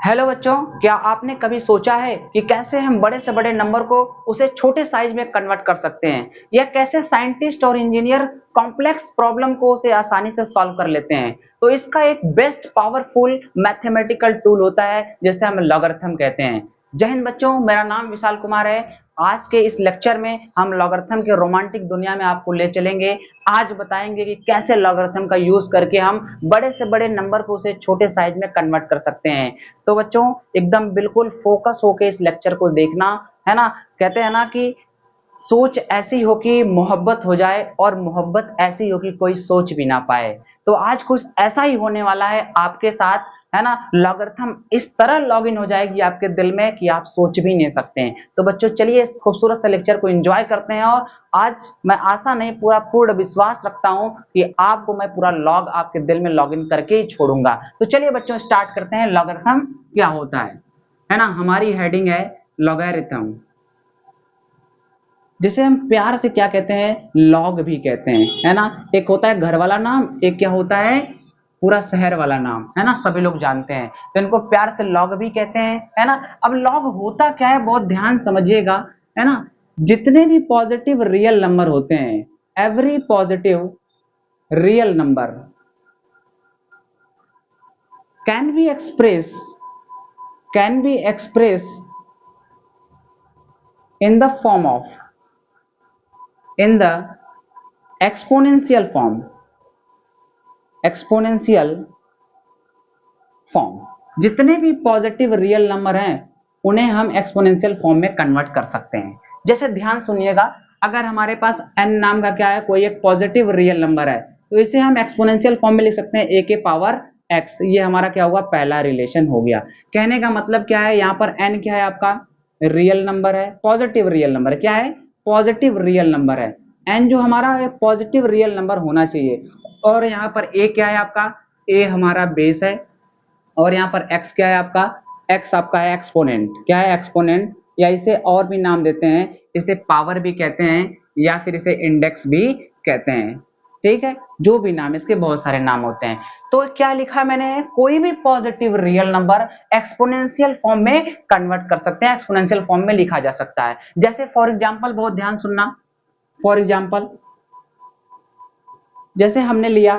Hello बच्चों, क्या आपने कभी सोचा है कि कैसे हम बड़े से बड़े नंबर को उसे छोटे साइज में कन्वर्ट कर सकते हैं, या कैसे साइंटिस्ट और इंजीनियर कॉम्प्लेक्स प्रॉब्लम को उसे आसानी से सॉल्व कर लेते हैं। तो इसका एक बेस्ट पावरफुल मैथमेटिकल टूल होता है जिसे हम लॉगरिथम कहते हैं। जय हिंद बच्चों, मेरा नाम विशाल कुमार है। आज के इस लेक्चर में हम लॉगरिथम के रोमांटिक दुनिया में आपको ले चलेंगे। आज बताएंगे कि कैसे लॉगरिथम का यूज करके हम बड़े से बड़े नंबर को उसे छोटे साइज में कन्वर्ट कर सकते हैं। तो बच्चों, एकदम बिल्कुल फोकस होके इस लेक्चर को देखना है ना। कहते हैं ना कि सोच ऐसी हो कि मोहब्बत हो जाए, और मोहब्बत ऐसी हो कि कोई सोच भी ना पाए। तो आज कुछ ऐसा ही होने वाला है आपके साथ, है ना। लॉगरिथम इस तरह लॉग इन हो जाएगी आपके दिल में कि आप सोच भी नहीं सकते हैं। तो बच्चों, चलिए इस खूबसूरत से लेक्चर को एंजॉय करते हैं। और आज मैं आशा नहीं, पूरा पूर्ण विश्वास रखता हूं कि आपको मैं पूरा लॉग आपके दिल में लॉग इन करके ही छोड़ूंगा। तो चलिए बच्चों, स्टार्ट करते हैं। लॉगरिथम क्या होता है ना। हमारी हेडिंग है लॉगरिथम, जिसे हम प्यार से क्या कहते हैं, लॉग भी कहते हैं, है ना। एक होता है घर वाला नाम, एक क्या होता है, पूरा शहर वाला नाम, है ना, सभी लोग जानते हैं। तो इनको प्यार से लॉग भी कहते हैं, है ना। अब लॉग होता क्या है, बहुत ध्यान समझिएगा, है ना। जितने भी पॉजिटिव रियल नंबर होते हैं, every positive real number can be express can be express in the form of in the exponential form exponential form. जितने भी पॉजिटिव रियल नंबर हैं उन्हें हम एक्सपोनेंशियल फॉर्म में कन्वर्ट कर सकते हैं। जैसे ध्यान सुनिएगा, अगर हमारे पास n नाम का क्या है, कोई एक पॉजिटिव रियल नंबर है, तो इसे हम एक्सपोनेंशियल फॉर्म में लिख सकते हैं a के पावर x। ये हमारा क्या हुआ, पहला रिलेशन हो गया। कहने का मतलब क्या है, यहाँ पर n क्या है, आपका रियल नंबर है, पॉजिटिव रियल नंबर क्या है, पॉजिटिव रियल नंबर है। n जो हमारा पॉजिटिव रियल नंबर होना चाहिए। और यहाँ पर a क्या है, आपका a हमारा बेस है। और यहाँ पर x क्या है, आपका x आपका है एक्सपोनेंट। क्या है, एक्सपोनेंट, या इसे और भी नाम देते हैं, इसे पावर भी कहते हैं, या फिर इसे इंडेक्स भी कहते हैं। ठीक है, जो भी नाम, इसके बहुत सारे नाम होते हैं। तो क्या लिखा मैंने, कोई भी positive real number exponential form में कन्वर्ट कर सकते हैं, एक्सपोनेंशियल फॉर्म में लिखा जा सकता है। जैसे फॉर एग्जाम्पल, बहुत ध्यान सुनना, फॉर एग्जाम्पल जैसे हमने लिया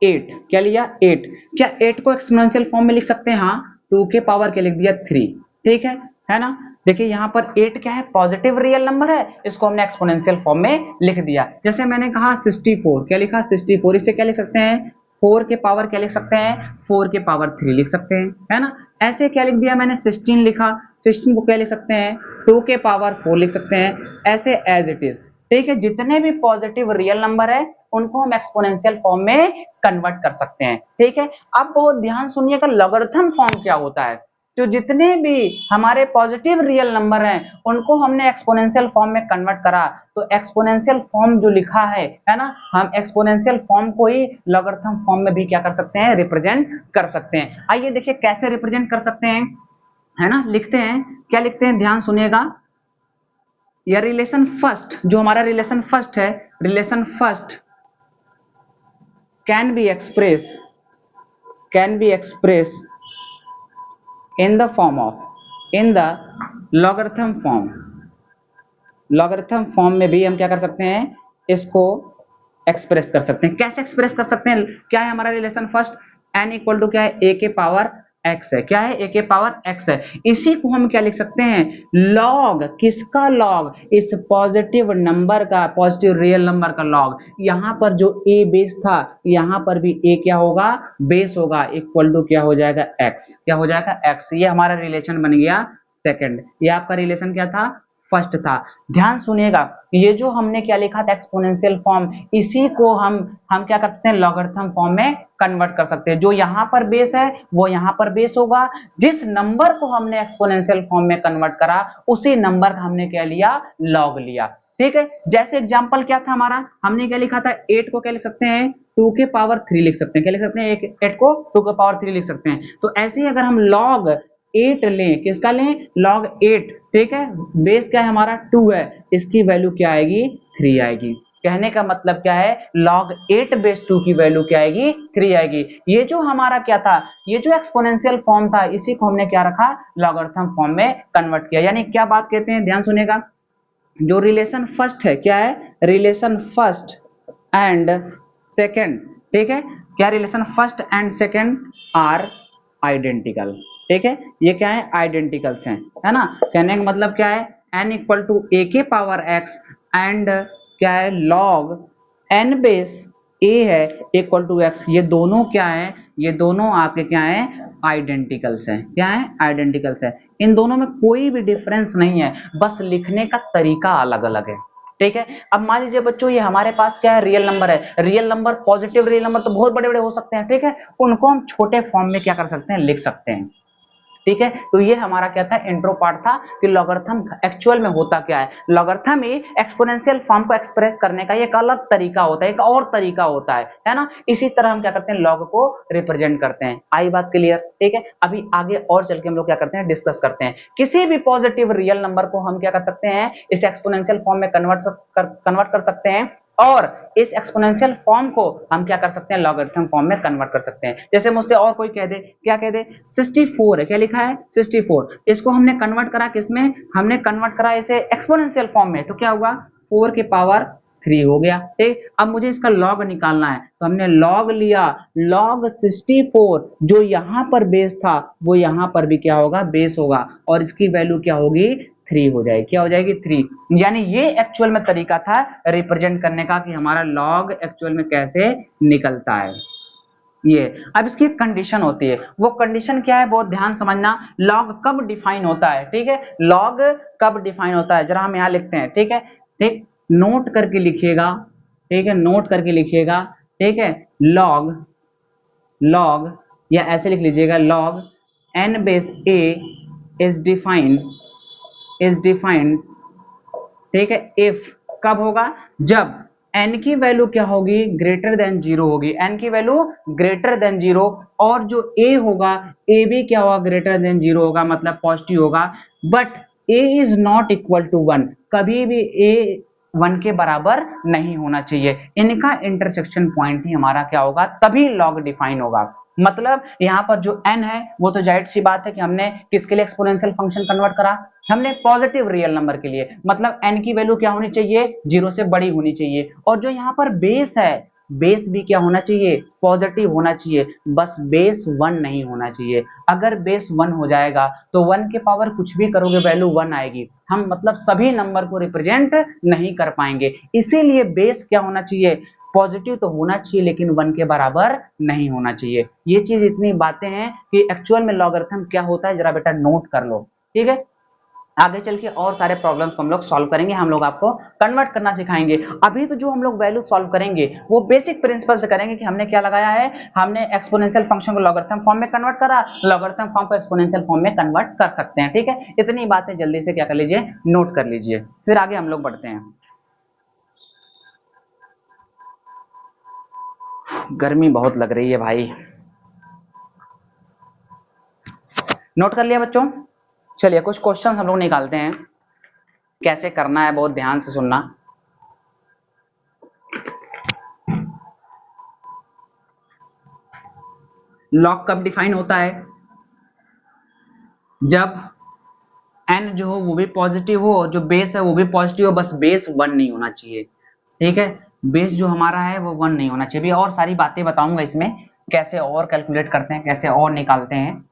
8, क्या लिया 8, क्या 8 को एक्सपोनेंशियल फॉर्म में लिख सकते हैं, हाँ। 2 के पावर के लिख दिया 3, ठीक है ना। देखिए यहाँ पर 8 क्या है, पॉजिटिव रियल नंबर है, इसको हमने एक्सपोनेंशियल फॉर्म में लिख दिया। जैसे मैंने कहा 64, क्या लिखा 64, इसे क्या लिख सकते हैं, 4 के पावर क्या लिख सकते हैं, 4 के पावर 3 लिख सकते हैं, है ना। ऐसे क्या लिख दिया मैंने, 16 लिखा, 16 को क्या लिख सकते हैं, 2 के पावर 4 लिख सकते हैं, ऐसे एज इट इज। ठीक है, जितने भी पॉजिटिव रियल नंबर है उनको हम एक्सपोनेंशियल फॉर्म में कन्वर्ट कर सकते हैं। ठीक है, अब बहुत ध्यान सुनिएगा, लॉगरिथम फॉर्म क्या होता है। तो जितने भी हमारे पॉजिटिव रियल नंबर हैं उनको हमने एक्सपोनेंशियल फॉर्म में कन्वर्ट करा, तो एक्सपोनेंशियल फॉर्म जो लिखा है ना, हम एक्सपोनेंशियल फॉर्म को ही लॉगरिथम फॉर्म में भी क्या कर सकते हैं, रिप्रेजेंट कर सकते हैं। आइए देखिए कैसे रिप्रेजेंट कर सकते हैं, है ना। लिखते हैं, क्या लिखते हैं, ध्यान सुनिएगा। या रिलेशन फर्स्ट, जो हमारा रिलेशन फर्स्ट है, relation first can be expressed can be expressed in the form of in the logarithm form। Logarithm form में भी हम क्या कर सकते हैं, इसको एक्सप्रेस कर सकते हैं। कैसे एक्सप्रेस कर सकते हैं, क्या है हमारा relation first, n equal to क्या है, a के पावर x है। क्या है, a के पावर x है। इसी को हम क्या लिख सकते हैं, लॉग, किसका लॉग, इस पॉजिटिव नंबर का, पॉजिटिव रियल नंबर का लॉग। यहां पर जो a बेस था, यहां पर भी a क्या होगा, बेस होगा, इक्वल टू क्या हो जाएगा, x। क्या हो जाएगा, x। ये हमारा रिलेशन बन गया सेकंड। ये आपका रिलेशन क्या था, फर्स्ट था। ध्यान सुनिएगा, ये जो हमने क्या लिखा था, एक्सपोनेंशियल फॉर्म, इसी को हम क्या कर सकते हैं, लॉगरिथम फॉर्म में कन्वर्ट कर सकते हैं। जो यहां पर बेस है वो यहां पर बेस होगा, जिस नंबर को हमने एक्सपोनेंशियल फॉर्म में कन्वर्ट करा उसी नंबर का हमने क्या लिया, लॉग लिया। ठीक है, जैसे एग्जांपल क्या था हमारा, हमने क्या लिखा था, 8 को क्या लिख सकते हैं, 2 के पावर 3 लिख सकते हैं। क्या लिख सकते हैं, 8 को 2 के पावर 3 लिख सकते हैं। तो ऐसे ही अगर हम लॉग 8 लें, किसका लें, log 8, ठीक है। बेस क्या है हमारा, 2 है, इसकी वैल्यू क्या आएगी, 3 आएगी। कहने का मतलब क्या है, log 8/2 की वैल्यू क्या आएगी, 3 आएगी। ये जो हमारा क्या था, ये जो एक्सपोनेंशियल फॉर्म था, इसी को हमने क्या रखा, लॉगरिथम फॉर्म में कन्वर्ट किया। यानी क्या बात कहते हैं, ध्यान सुनिएगा, जो रिलेशन फर्स्ट है, क्या है, रिलेशन फर्स्ट एंड सेकंड, ठीक है, क्या relation first and second are identical, ठीक है, ये क्या है, आइडेंटिकल्स हैं, है ना। कहने का मतलब क्या है, n इक्वल टू ए के पावर x एंड क्या है, log n बेस a है इक्वल टू x, ये दोनों क्या है, ये दोनों आपके क्या है, आइडेंटिकल्स हैं, क्या है, आइडेंटिकल्स है। इन दोनों में कोई भी डिफरेंस नहीं है, बस लिखने का तरीका अलग अलग है, ठीक है। अब मान लीजिए बच्चों, ये हमारे पास क्या है, रियल नंबर है, real number, positive real number तो बहुत बड़े बड़े हो सकते हैं, ठीक है, उनको हम छोटे फॉर्म में क्या कर सकते हैं, लिख सकते हैं, ठीक है। तो ये हमारा क्या था, इंट्रो पार्ट था कि लॉगरिथम एक्चुअल में होता क्या है। लॉगरिथम में एक्सपोनेंशियल फॉर्म को एक्सप्रेस करने का एक अलग तरीका होता है, एक और तरीका होता है ना। इसी तरह हम क्या करते हैं, लॉग को रिप्रेजेंट करते हैं। आई बात क्लियर, ठीक है। अभी आगे और चल के हम लोग क्या करते हैं, डिस्कस करते हैं। किसी भी पॉजिटिव रियल नंबर को हम क्या कर सकते हैं, इस एक्सपोनेंशियल फॉर्म में कन्वर्ट कर सकते हैं, और इस एक्सपोनेंशियल फॉर्म को हम क्या कर सकते हैं, लॉगरिथम फॉर्म में कन्वर्ट कर सकते हैं। जैसे मुझसे और कोई कह दे, क्या कह दे, 64 है, क्या लिखा है, 64, इसको हमने कन्वर्ट करा किसमें, हमने कन्वर्ट करा इसे एक्सपोनेंशियल फॉर्म में, तो क्या हुआ, 4 के पावर 3 हो गया, ठीक। अब मुझे इसका लॉग निकालना है, तो हमने लॉग लिया, लॉग 64 जो यहां पर बेस था वो यहां पर भी क्या होगा, बेस होगा, और इसकी वैल्यू क्या होगी, 3 हो जाएगी, क्या हो जाएगी, 3। यानी ये एक्चुअल में तरीका था रिप्रेजेंट करने का कि हमारा लॉग एक्चुअल में कैसे निकलता है ये। अब इसकी एक कंडीशन होती है, वो कंडीशन क्या है, बहुत ध्यान समझना, लॉग कब डिफाइन होता है, ठीक है, लॉग कब डिफाइन होता है, जरा हम यहां लिखते हैं, ठीक है, ठीक, नोट करके लिखिएगा, ठीक है, नोट करके लिखिएगा, ठीक है, लॉग, लॉग या ऐसे लिख लीजिएगा, log n base a is defined, is defined, ठीक है, इफ कब होगा, जब n की वैल्यू क्या होगी, ग्रेटर देन 0 होगी, n की वैल्यू ग्रेटर देन 0, और जो a होगा, a भी क्या होगा, ग्रेटर देन 0 होगा, मतलब पॉजिटिव होगा, but a is not equal to 1, कभी भी a 1 के बराबर नहीं होना चाहिए। इनका इंटरसेक्शन पॉइंट ही हमारा क्या होगा, तभी लॉग डिफाइन होगा। मतलब यहाँ पर जो n है वो तो जाहिर सी बात है कि हमने किसके लिए एक्सपोनेंशियल फंक्शन कन्वर्ट करा, हमने पॉजिटिव रियल नंबर के लिए, मतलब n की वैल्यू क्या होनी चाहिए, 0 से बड़ी होनी चाहिए, और जो यहाँ पर बेस है, बेस भी क्या होना चाहिए, पॉजिटिव होना चाहिए, बस बेस 1 नहीं होना चाहिए। अगर बेस 1 हो जाएगा तो 1 के पावर कुछ भी करोगे वैल्यू 1 आएगी, हम मतलब सभी नंबर को रिप्रेजेंट नहीं कर पाएंगे। इसीलिए बेस क्या होना चाहिए, पॉजिटिव तो होना चाहिए, लेकिन 1 के बराबर नहीं होना चाहिए। ये चीज, इतनी बातें हैं कि एक्चुअल में लॉगरिथम क्या होता है, जरा बेटा नोट कर लो, ठीक है। आगे चल के और सारे प्रॉब्लम्स को हम लोग सॉल्व करेंगे, हम लोग आपको कन्वर्ट करना सिखाएंगे। अभी तो जो हम लोग वैल्यू सॉल्व करेंगे वो बेसिक प्रिंसिपल से करेंगे कि हमने क्या लगाया है, हमने एक्सपोनेंशियल फंक्शन को लॉगरिथम फॉर्म में कन्वर्ट करा, लॉगरिथम फॉर्म को एक्सपोनेंशियल फॉर्म में कन्वर्ट कर सकते हैं, ठीक है। इतनी बातें जल्दी से क्या कर लीजिए, नोट कर लीजिए, फिर आगे हम लोग बढ़ते हैं। गर्मी बहुत लग रही है भाई, नोट कर लिया बच्चों। चलिए कुछ क्वेश्चन हम लोग निकालते हैं, कैसे करना है बहुत ध्यान से सुनना। लॉग कब डिफाइन होता है, जब n जो हो वो भी पॉजिटिव हो, जो बेस है वो भी पॉजिटिव हो, बस बेस 1 नहीं होना चाहिए, ठीक है, बेस जो हमारा है वो 1 नहीं होना चाहिए। भी और सारी बातें बताऊंगा इसमें, कैसे और कैलकुलेट करते हैं, कैसे और निकालते हैं,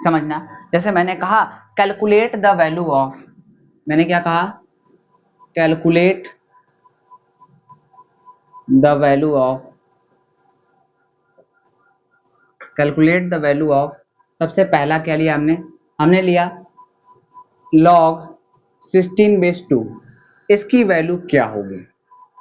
समझना। जैसे मैंने कहा कैलकुलेट द वैल्यू ऑफ, मैंने क्या कहा, calculate the value of, calculate the value of, सबसे पहला क्या लिया हमने, हमने लिया log 16/2, इसकी वैल्यू क्या होगी,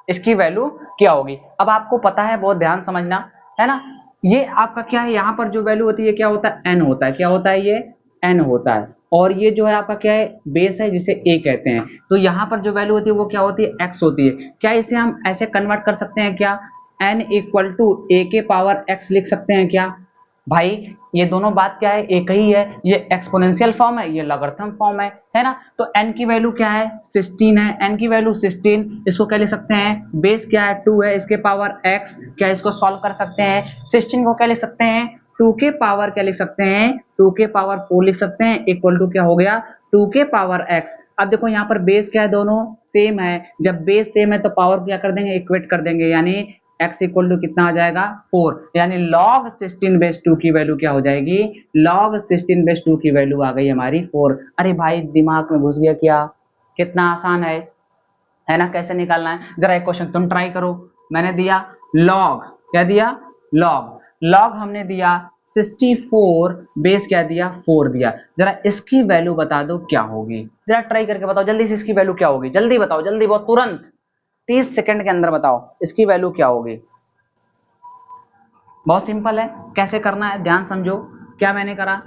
इसकी वैल्यू क्या होगी। अब आपको पता है, बहुत ध्यान समझना, है ना, ये आपका क्या है, यहाँ पर जो वैल्यू होती है क्या होता है, n होता है, क्या होता है, ये n होता है, और ये जो है आपका क्या है, बेस है जिसे a कहते हैं, तो यहाँ पर जो वैल्यू होती है वो क्या होती है, x होती है। क्या इसे हम ऐसे कन्वर्ट कर सकते हैं क्या, n इक्वल टू a के पावर x लिख सकते हैं क्या, भाई ये दोनों बात क्या है, एक ही है, ये एक्सपोनेंशियल फॉर्म है, ये लॉगरिथम फॉर्म है ना। तो n की वैल्यू क्या है 16 है, n की वैल्यू 16, इसको क्या लिख सकते हैं, बेस क्या है 2 है, इसके पावर x, क्या इसको सॉल्व कर सकते हैं, 16 को क्या लिख सकते हैं 2 के पावर क्या लिख सकते हैं 2 के पावर 4 लिख सकते हैं, इक्वल टू क्या हो गया 2 के पावर x। अब देखो यहाँ पर बेस क्या है, दोनों सेम है, जब बेस सेम है तो पावर क्या कर देंगे, इक्वेट कर देंगे, यानी x इक्वल टू कितना आ जाएगा 4, यानी log 16 बेस 2 की वैल्यू क्या हो जाएगी, log 16 बेस 2 की वैल्यू आ गई हमारी 4। अरे भाई दिमाग में घुस गया क्या, कितना आसान है ना। कैसे निकालना है, जरा एक क्वेश्चन तुम ट्राई करो। मैंने दिया log, क्या दिया log हमने दिया 64 बेस क्या दिया 4 दिया, जरा इसकी वैल्यू बता दो क्या होगी, जरा ट्राई करके बताओ जल्दी से, इसकी वैल्यू क्या होगी, जल्दी बताओ, जल्दी बहुत, तुरंत 30 सेकंड के अंदर बताओ इसकी वैल्यू क्या होगी। बहुत सिंपल है, कैसे करना है ध्यान समझो। क्या मैंने करा,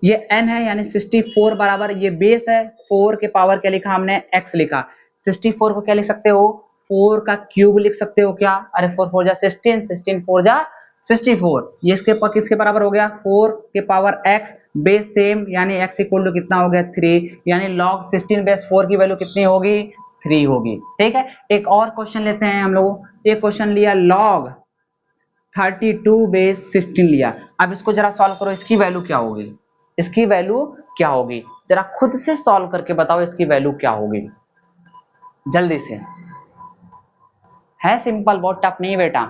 ये n है यानी 64 बराबर, ये बेस है 4 के पावर क्या लिखा हमने x लिखा, 64 को क्या लिख सकते हो 4 का क्यूब लिख सकते हो क्या, अरे 4 4 जा 16, 16 4 जा 64, ये इसके किसके बराबर हो गया 4 के पावर x, बेस सेम यानी x इक्वल टू कितना हो गया 3, यानी log 16 बेस 4 की वैल्यू कितनी होगी 3 होगी। ठीक है, एक और क्वेश्चन लेते हैं हम लोग। एक क्वेश्चन लिया log 32 बेस 16 लिया, अब इसको जरा सॉल्व करो, इसकी वैल्यू क्या होगी, इसकी वैल्यू क्या होगी, जरा खुद से सॉल्व करके बताओ इसकी वैल्यू क्या होगी, जल्दी से। है सिंपल, बहुत टफ नहीं बेटा,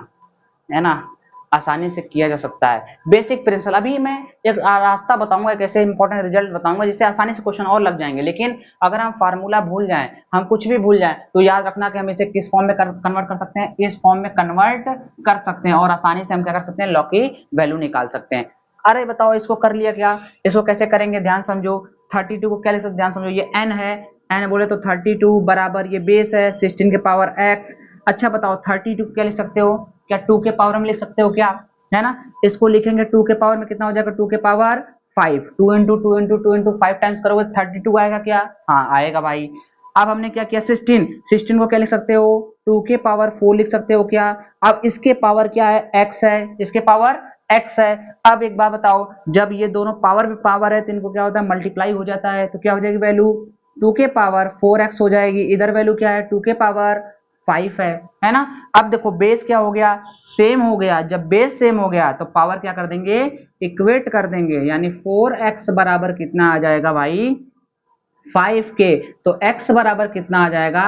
है ना, आसानी से किया जा सकता है। बेसिक प्रिंसिपल, अभी मैं एक रास्ता बताऊंगा, कैसे इंपॉर्टेंट रिजल्ट बताऊंगा जिससे आसानी से क्वेश्चन और लग जाएंगे, लेकिन अगर हम फार्मूला भूल जाएं, हम कुछ भी भूल जाएं, तो याद रखना कि हम इसे किस फॉर्म में कन्वर्ट कर सकते हैं, इस फॉर्म में कन्वर्ट कर सकते हैं, और आसानी से हम क्या कर सकते हैं लॉग की वैल्यू निकाल सकते हैं। अरे बताओ इसको कर लिया क्या, इसको कैसे करेंगे ध्यान समझो। 32 को क्या लिख सकते ध्यान समझो, ये n है, n बोले तो 32 बराबर ये बेस है 16 के पावर x। अच्छा बताओ 32 क्या लिख सकते हो, क्या 2 के पावर में लिख सकते हो क्या, है ना, इसको लिखेंगे 2 के पावर में कितना हो जाएगा 2 के power 5, 2 into 2 into 2 into 5 times करोगे 32 आएगा क्या, हाँ आएगा भाई। अब हमने क्या किया 16, 16 को क्या लिख सकते हो 2 के पावर 4 लिख सकते हो क्या, अब इसके पावर क्या है x है, इसके पावर x है। अब एक बात बताओ, जब ये दोनों पावर पे पावर है तो इनको क्या होता है मल्टीप्लाई हो जाता है, तो क्या हो जाएगी वैल्यू 2 के पावर 4x हो जाएगी, इधर वैल्यू क्या है 2 के पावर 5 है ना। अब देखो बेस क्या हो गया सेम हो गया, जब बेस सेम हो गया तो पावर क्या कर देंगे इक्वेट कर देंगे, यानी 4x बराबर कितना आ जाएगा भाई 5 के, तो x बराबर कितना आ जाएगा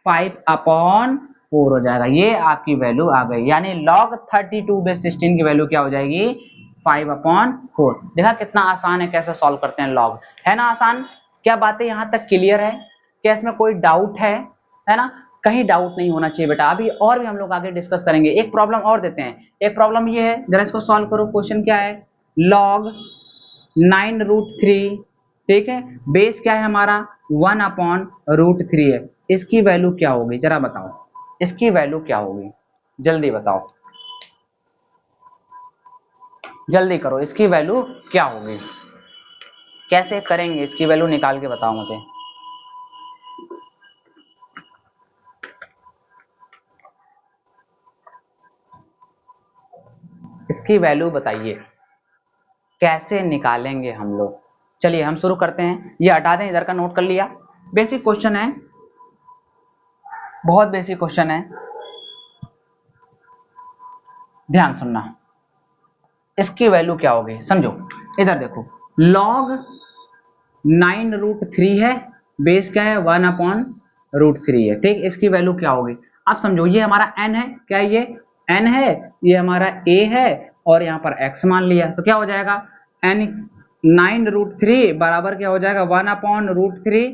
5 अपॉन 4 हो जाएगा, ये आपकी वैल्यू आ गई, यानी log 32 बेस 16 की वैल्यू क्या हो जाएगी 5 अपॉन 4। देखा कितना आसान है, कैसे सॉल्व करते हैं लॉग, है ना आसान। क्या बातें यहां तक क्लियर है, क्या इसमें कोई डाउट है ना, कहीं डाउट नहीं होना चाहिए बेटा। अभी और भी हम लोग आगे डिस्कस करेंगे, एक प्रॉब्लम और देते हैं, एक प्रॉब्लम ये है, जरा इसको सॉल्व करो। क्वेश्चन क्या है, log 9√3, ठीक है, बेस क्या है हमारा 1/√3 है, इसकी वैल्यू क्या होगी जरा बताओ, इसकी वैल्यू क्या होगी, जल्दी बताओ, जल्दी करो, इसकी वैल्यू क्या होगी, कैसे करेंगे इसकी वैल्यू निकाल के बताओ मुझे। इसकी वैल्यू बताइए, कैसे निकालेंगे हम लोग। चलिए हम शुरू करते हैं, ये हटा दें, इधर का नोट कर लिया। बेसिक क्वेश्चन है, बहुत बेसिक क्वेश्चन है, ध्यान सुनना। इसकी वैल्यू क्या होगी समझो, इधर देखो, log 9√3 है, बेस क्या है 1/√3 है, ठीक, इसकी वैल्यू क्या होगी। अब समझो ये हमारा n है, क्या ये n है, ये हमारा a है, और यहाँ पर x मान लिया, तो क्या हो जाएगा n 9√3 बराबर क्या हो जाएगा 1/√3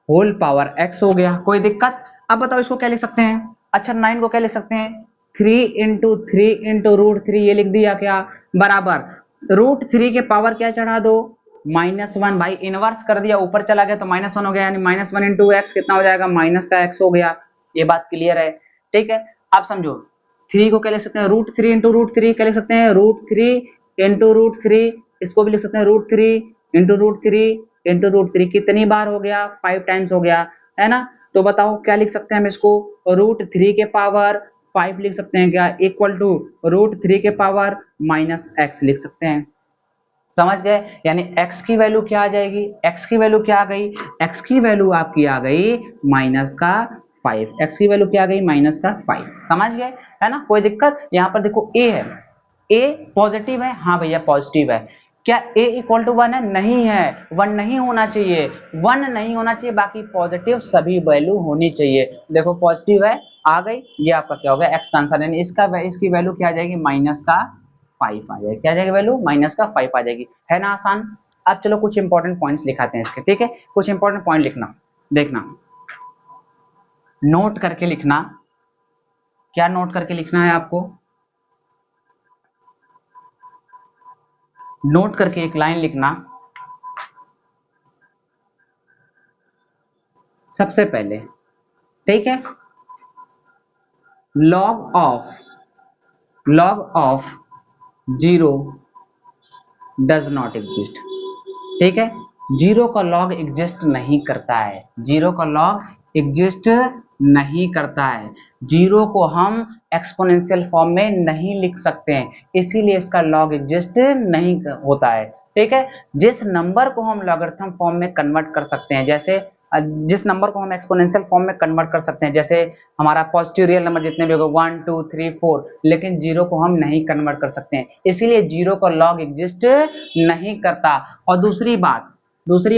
होल पावर x हो गया, कोई दिक्कत। अब बताओ इसको क्या लिख सकते हैं, अच्छा 9 को क्या लिख सकते हैं 3 × 3 × √3, ये लिख दिया क्या, बराबर √3 के पावर क्या चढ़ा दो -1, भाई इनवर्स कर दिया, ऊपर चला गया तो -1 हो गया, यानी -1 × x कितना हो जाएगा माइनस का x हो गया, ये बात क्लियर है। ठीक है, अब समझो 3 को क्या लिख सकते हैं √3 × √3 क्या लिख सकते हैं √3 × √3, इसको भी लिख सकते हैं √3 × √3 कितनी बार हो गया 5 टाइम्स हो गया, है ना। तो बताओ क्या लिख सकते हैं हम इसको √3 के पावर 5 लिख सकते हैं क्या, इक्वल टू √3 के पावर -x लिख सकते हैं। समझ गए, यानी x की वैल्यू क्या आ जाएगी, x की वैल्यू क्या आ गई, x की वैल्यू आपकी आ गई -5, x की वैल्यू क्या आ गई -5। समझ गए, है ना, कोई दिक्कत। यहाँ पर देखो a है, a पॉजिटिव है, हाँ भैया पॉजिटिव है। क्या a इक्वल टू 1 है, नहीं है, 1 नहीं होना चाहिए, 1 नहीं होना चाहिए, बाकी पॉजिटिव सभी वैल्यू होनी चाहिए। देखो पॉजिटिव है, आ गई, ये आपका क्या हो गया x का आंसर, यानी इसकी वैल्यू क्या आ जाएगी -5 आ जाएगी, क्या आ जाएगी वैल्यू -5 आ जाएगी, है ना आसान। अब चलो कुछ इंपॉर्टेंट पॉइंट्स लिखाते हैं इसके, ठीक है, कुछ इंपॉर्टेंट पॉइंट लिखना, देखना, नोट करके लिखना। क्या नोट करके लिखना है आपको, नोट करके एक लाइन लिखना। सबसे पहले, ठीक है, log of 0 does not exist, ठीक है, जीरो का लॉग एग्जिस्ट नहीं करता है, जीरो का लॉग एग्जिस्ट नहीं करता है, जीरो को हम एक्सपोनेंशियल फॉर्म में नहीं लिख सकते हैं, इसीलिए इसका लॉग एग्जिस्ट नहीं होता है, ठीक है। जिस नंबर को हम लॉगरिथम फॉर्म में कन्वर्ट कर सकते हैं, जैसे जिस नंबर को हम एक्सपोनेंशियल फॉर्म में कन्वर्ट कर सकते हैं, जैसे हमारा पॉजिटिव रियल नंबर जितने भी होगा 1 2 3 4, लेकिन जीरो को हम नहीं कन्वर्ट कर सकते हैं, इसीलिए जीरो का लॉग एग्जिस्ट नहीं करता। और दूसरी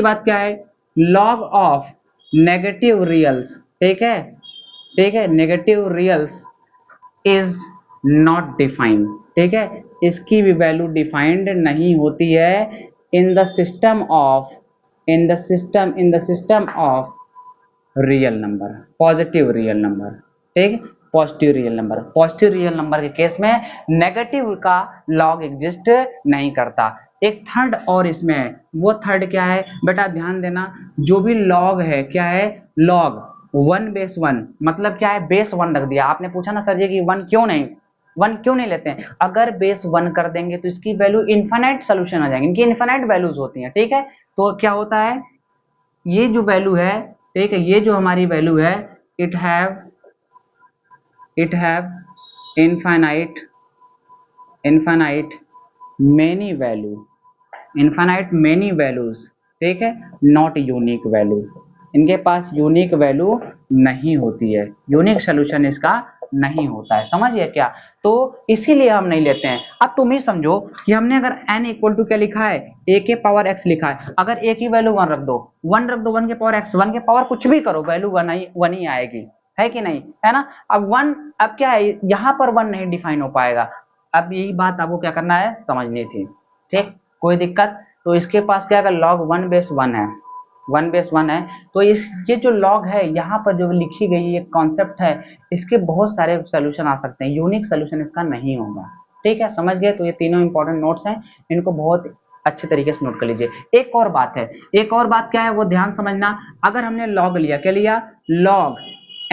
बात क्या है, लॉग ऑफ नेगेटिव रियल्स, ठीक है, ठीक है, नेगेटिव रियल्स इज नॉट डिफाइंड, ठीक है, इसकी भी वैल्यू डिफाइंड नहीं होती है in the system of real number, positive real number, ठीक, पॉजिटिव रियल नंबर के केस में नेगेटिव का लॉग एग्जिस्ट नहीं करता। एक थर्ड और इसमें है, वो थर्ड क्या है बेटा, ध्यान देना, जो भी लॉग है, क्या है, लॉग 1/1, मतलब क्या है, बेस 1 रख दिया, आपने पूछा ना सर जी कि 1 क्यों नहीं लेते हैं, अगर बेस 1 कर देंगे तो इसकी वैल्यू इनफाइनाइट सोल्यूशन आ जाएंगे, इनकी इनफाइनाइट वैल्यूज होती हैं, ठीक है। तो क्या होता है, ये जो वैल्यू है, ठीक है, ये जो हमारी वैल्यू है, it have infinite many values, ठीक है, नॉट यूनिक वैल्यू, इनके पास यूनिक वैल्यू नहीं होती है, यूनिक सोल्यूशन इसका नहीं होता है, समझिए क्या, तो इसीलिए हम नहीं लेते हैं। अब तुम ही समझो कि हमने अगर n इक्वल टू क्या लिखा है, a के पावर x लिखा है, अगर a की वैल्यू 1 रख दो, 1 के पावर x, 1 के पावर कुछ भी करो, वैल्यू 1 ही आएगी, है कि नहीं, है ना। अब 1, अब क्या है, यहाँ पर 1 नहीं डिफाइन हो पाएगा, अब यही बात आपको क्या करना है, समझनी थी, ठीक, कोई दिक्कत। तो इसके पास क्या है, लॉग 1/1 है, 1/1 है, तो इस ये जो लॉग है, यहाँ पर जो लिखी गई ये कॉन्सेप्ट है, इसके बहुत सारे सोल्यूशन आ सकते हैं, यूनिक सोल्यूशन इसका नहीं होगा, ठीक है, समझ गए। तो ये तीनों इंपॉर्टेंट नोट्स हैं, इनको बहुत अच्छे तरीके से नोट कर लीजिए। एक और बात है, एक और बात क्या है, वो ध्यान समझना, अगर हमने लॉग लिया, क्या लिया, लॉग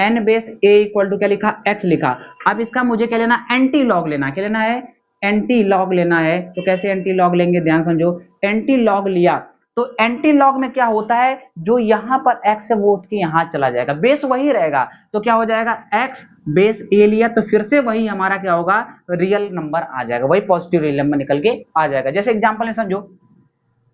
n/a इक्वल टू क्या लिखा, x लिखा, अब इसका मुझे क्या लेना, एंटी लॉग लेना, क्या लेना है, एंटी लॉग लेना है। तो कैसे एंटी लॉग लेंगे, ध्यान समझो, एंटी लॉग लिया तो एंटी लॉग में क्या होता है, जो यहां पर x से वो उठ के यहां चला जाएगा, बेस वही रहेगा, तो क्या हो जाएगा, x बेस a लिया तो फिर से वही हमारा क्या होगा, रियल नंबर आ जाएगा, वही पॉजिटिव रियल नंबर निकल के आ जाएगा। जैसे एग्जांपल में समझो,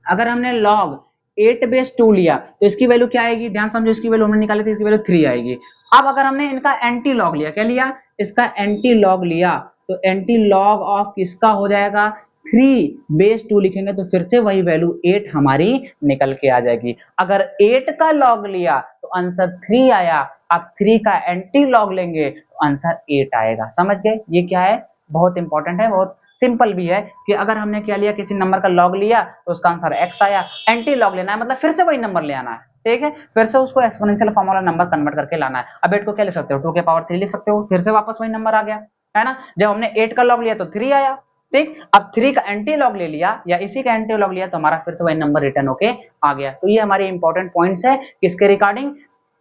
अगर हमने log 8/2 लिया तो इसकी वैल्यू क्या आएगी, ध्यान समझो, इसकी वैल्यू हमने निकाली थी, इसकी वैल्यू 3 आएगी। अब अगर हमने इनका एंटी लॉग लिया, क्या लिया, इसका एंटी लॉग लिया, तो एंटी लॉग ऑफ किसका हो जाएगा, 3/2 लिखेंगे तो फिर से वही वैल्यू 8 हमारी निकल के आ जाएगी। अगर 8 का लॉग लिया तो आंसर 3 आया, अब 3 का एंटी लॉग लेंगे तो आंसर 8 आएगा, समझ गए, ये क्या है, बहुत इंपॉर्टेंट है, बहुत सिंपल भी है, कि अगर हमने क्या लिया, किसी नंबर का लॉग लिया तो उसका आंसर x आया, एंटी लॉग लेना है मतलब फिर से वही नंबर ले आना है, ठीक है, फिर से उसको एक्सपोनेंशियल फॉर्म वाला नंबर कन्वर्ट करके लाना है। अब 8 को क्या लिख सकते हो, 2 के पावर 3 लिख सकते हो, फिर से वापस वही नंबर आ गया, है ना। जब हमने 8 का लॉग लिया तो 3 आया, ठीक, अब 3 का एंटी लॉग ले लिया या इसी का एंटी लॉग लिया तो हमारा फिर से वही नंबर रिटर्न होके आ गया। तो ये हमारे इंपॉर्टेंट पॉइंट्स है किसके रिगार्डिंग,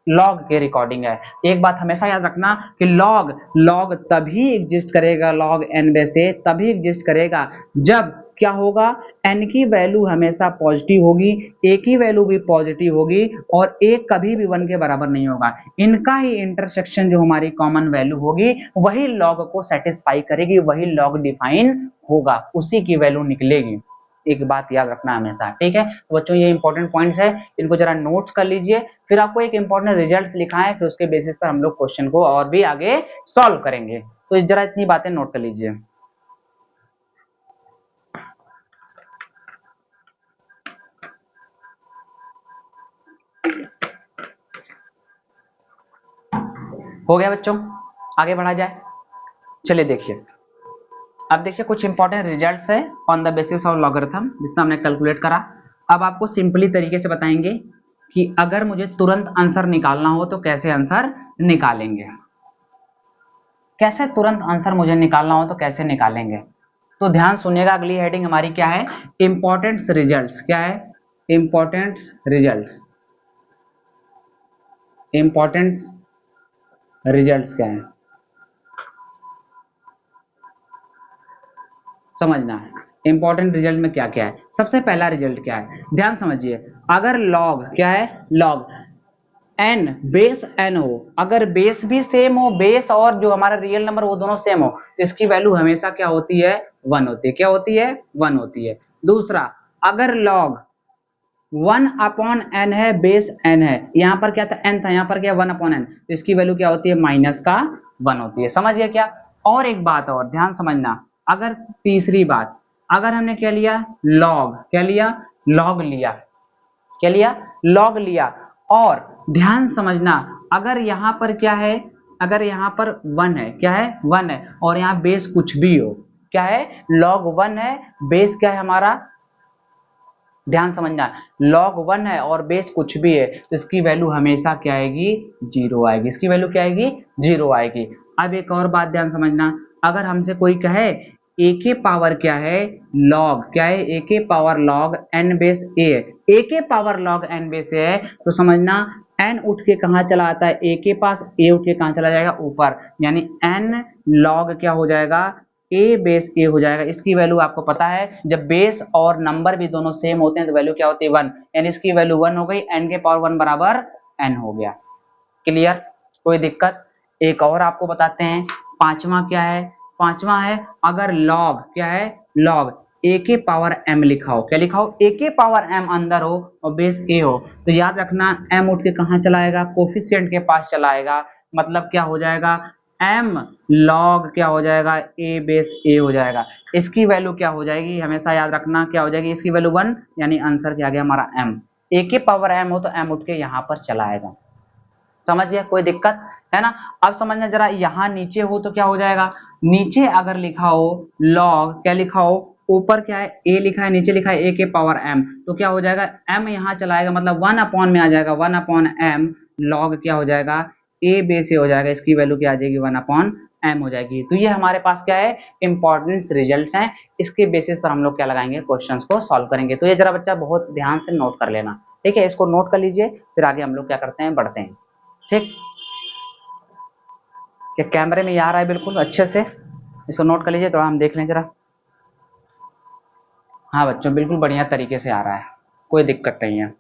लॉग के रिकॉर्डिंग है। एक बात हमेशा याद रखना कि लॉग तभी एग्जिस्ट करेगा, लॉग n/a तभी एग्जिस्ट करेगा जब क्या होगा, n की वैल्यू हमेशा पॉजिटिव होगी, a की वैल्यू भी पॉजिटिव होगी और a कभी भी 1 के बराबर नहीं होगा। इनका ही इंटरसेक्शन जो हमारी कॉमन वैल्यू होगी वही लॉग को सेटिस्फाई करेगी, वही लॉग डिफाइन होगा, उसी की वैल्यू निकलेगी। एक बात याद रखना हमेशा, ठीक है। तो बच्चों ये इंपॉर्टेंट पॉइंट्स है, इनको जरा नोट्स कर लीजिए, फिर आपको एक इंपॉर्टेंट रिजल्ट लिखा है, फिर उसके बेसिस पर हम लोग क्वेश्चन को और भी आगे सॉल्व करेंगे। तो जरा इतनी बातें नोट कर लीजिए। हो गया बच्चों, आगे बढ़ा जाए। चलिए देखिए, अब देखिए कुछ इंपॉर्टेंट रिजल्ट्स है on the basis of logarithm, जितना हमने कैलकुलेट करा। अब आपको सिंपली तरीके से बताएंगे कि अगर मुझे तुरंत आंसर निकालना हो तो कैसे आंसर निकालेंगे, कैसे तुरंत आंसर मुझे निकालना हो तो कैसे निकालेंगे। तो ध्यान सुनिएगा, अगली हेडिंग हमारी क्या है, इंपॉर्टेंट रिजल्ट्स। क्या है, इंपॉर्टेंट रिजल्ट्स। इंपॉर्टेंट रिजल्ट्स क्या है समझना है। इंपॉर्टेंट रिजल्ट में क्या क्या है, सबसे पहला रिजल्ट क्या है, ध्यान समझिए। अगर लॉग क्या है, लॉग n बेस n हो, अगर बेस भी सेम हो, बेस और जो हमारा रियल नंबर वो दोनों सेम हो, तो इसकी वैल्यू हमेशा क्या होती है, 1 होती है। क्या होती है, 1 होती है। दूसरा, अगर लॉग 1 अपॉन n है, बेस n है, यहाँ पर क्या था, n था, यहाँ पर क्या 1 अपॉन n, तो इसकी वैल्यू क्या होती है, माइनस का 1 होती है। समझ गया क्या। और एक बात और ध्यान समझना, अगर तीसरी बात, अगर हमने क्या लिया, लॉग, क्या लिया, लॉग लिया, क्या लिया, लॉग लिया, और ध्यान समझना, अगर यहाँ पर क्या है, अगर यहाँ पर 1 है, क्या है, 1 है, और यहाँ बेस कुछ भी हो, क्या है, log 1 है, बेस क्या है हमारा, ध्यान समझना, log 1 है और बेस कुछ भी है, तो इसकी वैल्यू हमेशा क्या आएगी, 0 आएगी। इसकी वैल्यू क्या आएगी, 0 आएगी। अब एक और बात ध्यान समझना, अगर हमसे कोई कहे a के पावर क्या है, log क्या है, a के power log n base a है, a के power log n base a है, तो समझना n उठ के कहाँ चला आता है, a के पास, a उठ के कहाँ चला जाएगा, ऊपर, यानी n log क्या हो जाएगा, a बेस a हो जाएगा। इसकी वैल्यू आपको पता है, जब बेस और नंबर भी दोनों सेम होते हैं तो वैल्यू क्या होती है, 1, यानी इसकी वैल्यू 1 हो गई, n के पावर 1 बराबर n हो गया। क्लियर, कोई दिक्कत। एक और आपको बताते हैं, पांचवा क्या है, पांचवा है, अगर लॉग क्या है, लॉग a के पावर m लिखा हो, क्या लिखा हो, a के पावर m अंदर हो और बेस a हो, तो याद रखना m उठ के कहाँ चलाएगा, कोफिशिएंट के पास चलाएगा, मतलब क्या हो जाएगा, m log क्या हो जाएगा, a बेस a हो जाएगा। इसकी वैल्यू क्या हो जाएगी, हमेशा याद रखना क्या हो जाएगी, इसकी वैल्यू 1, यानी आंसर क्या आ गया हमारा m। a के पावर m हो तो m उठ के यहाँ पर चलाएगा। समझ गया, कोई दिक्कत है ना। अब समझना जरा, यहाँ नीचे हो तो क्या हो जाएगा, नीचे अगर लिखा हो log, क्या लिखा हो, ऊपर क्या है, a लिखा है, नीचे लिखा है a के पावर m, तो क्या हो जाएगा, m यहाँ चलाएगा, मतलब 1 अपॉन में आ जाएगा, 1 अपॉन m log क्या हो जाएगा, a बेस a हो जाएगा, इसकी वैल्यू क्या आ जाएगी, 1 अपॉन m हो जाएगी। तो ये हमारे पास क्या है, इंपॉर्टेंट रिजल्ट्स हैं, इसके बेसिस पर हम लोग क्या लगाएंगे, क्वेश्चंस को सॉल्व करेंगे। तो ये जरा बच्चा बहुत ध्यान से नोट कर लेना, ठीक है, इसको नोट कर लीजिए, फिर आगे हम लोग क्या करते हैं, बढ़ते हैं। ठीक, क्या कैमरे में आ रहा है बिल्कुल अच्छे से, इसको नोट कर लीजिए, थोड़ा हम देख लें जरा। हाँ बच्चों, बिल्कुल बढ़िया तरीके से आ रहा है, कोई दिक्कत नहीं है।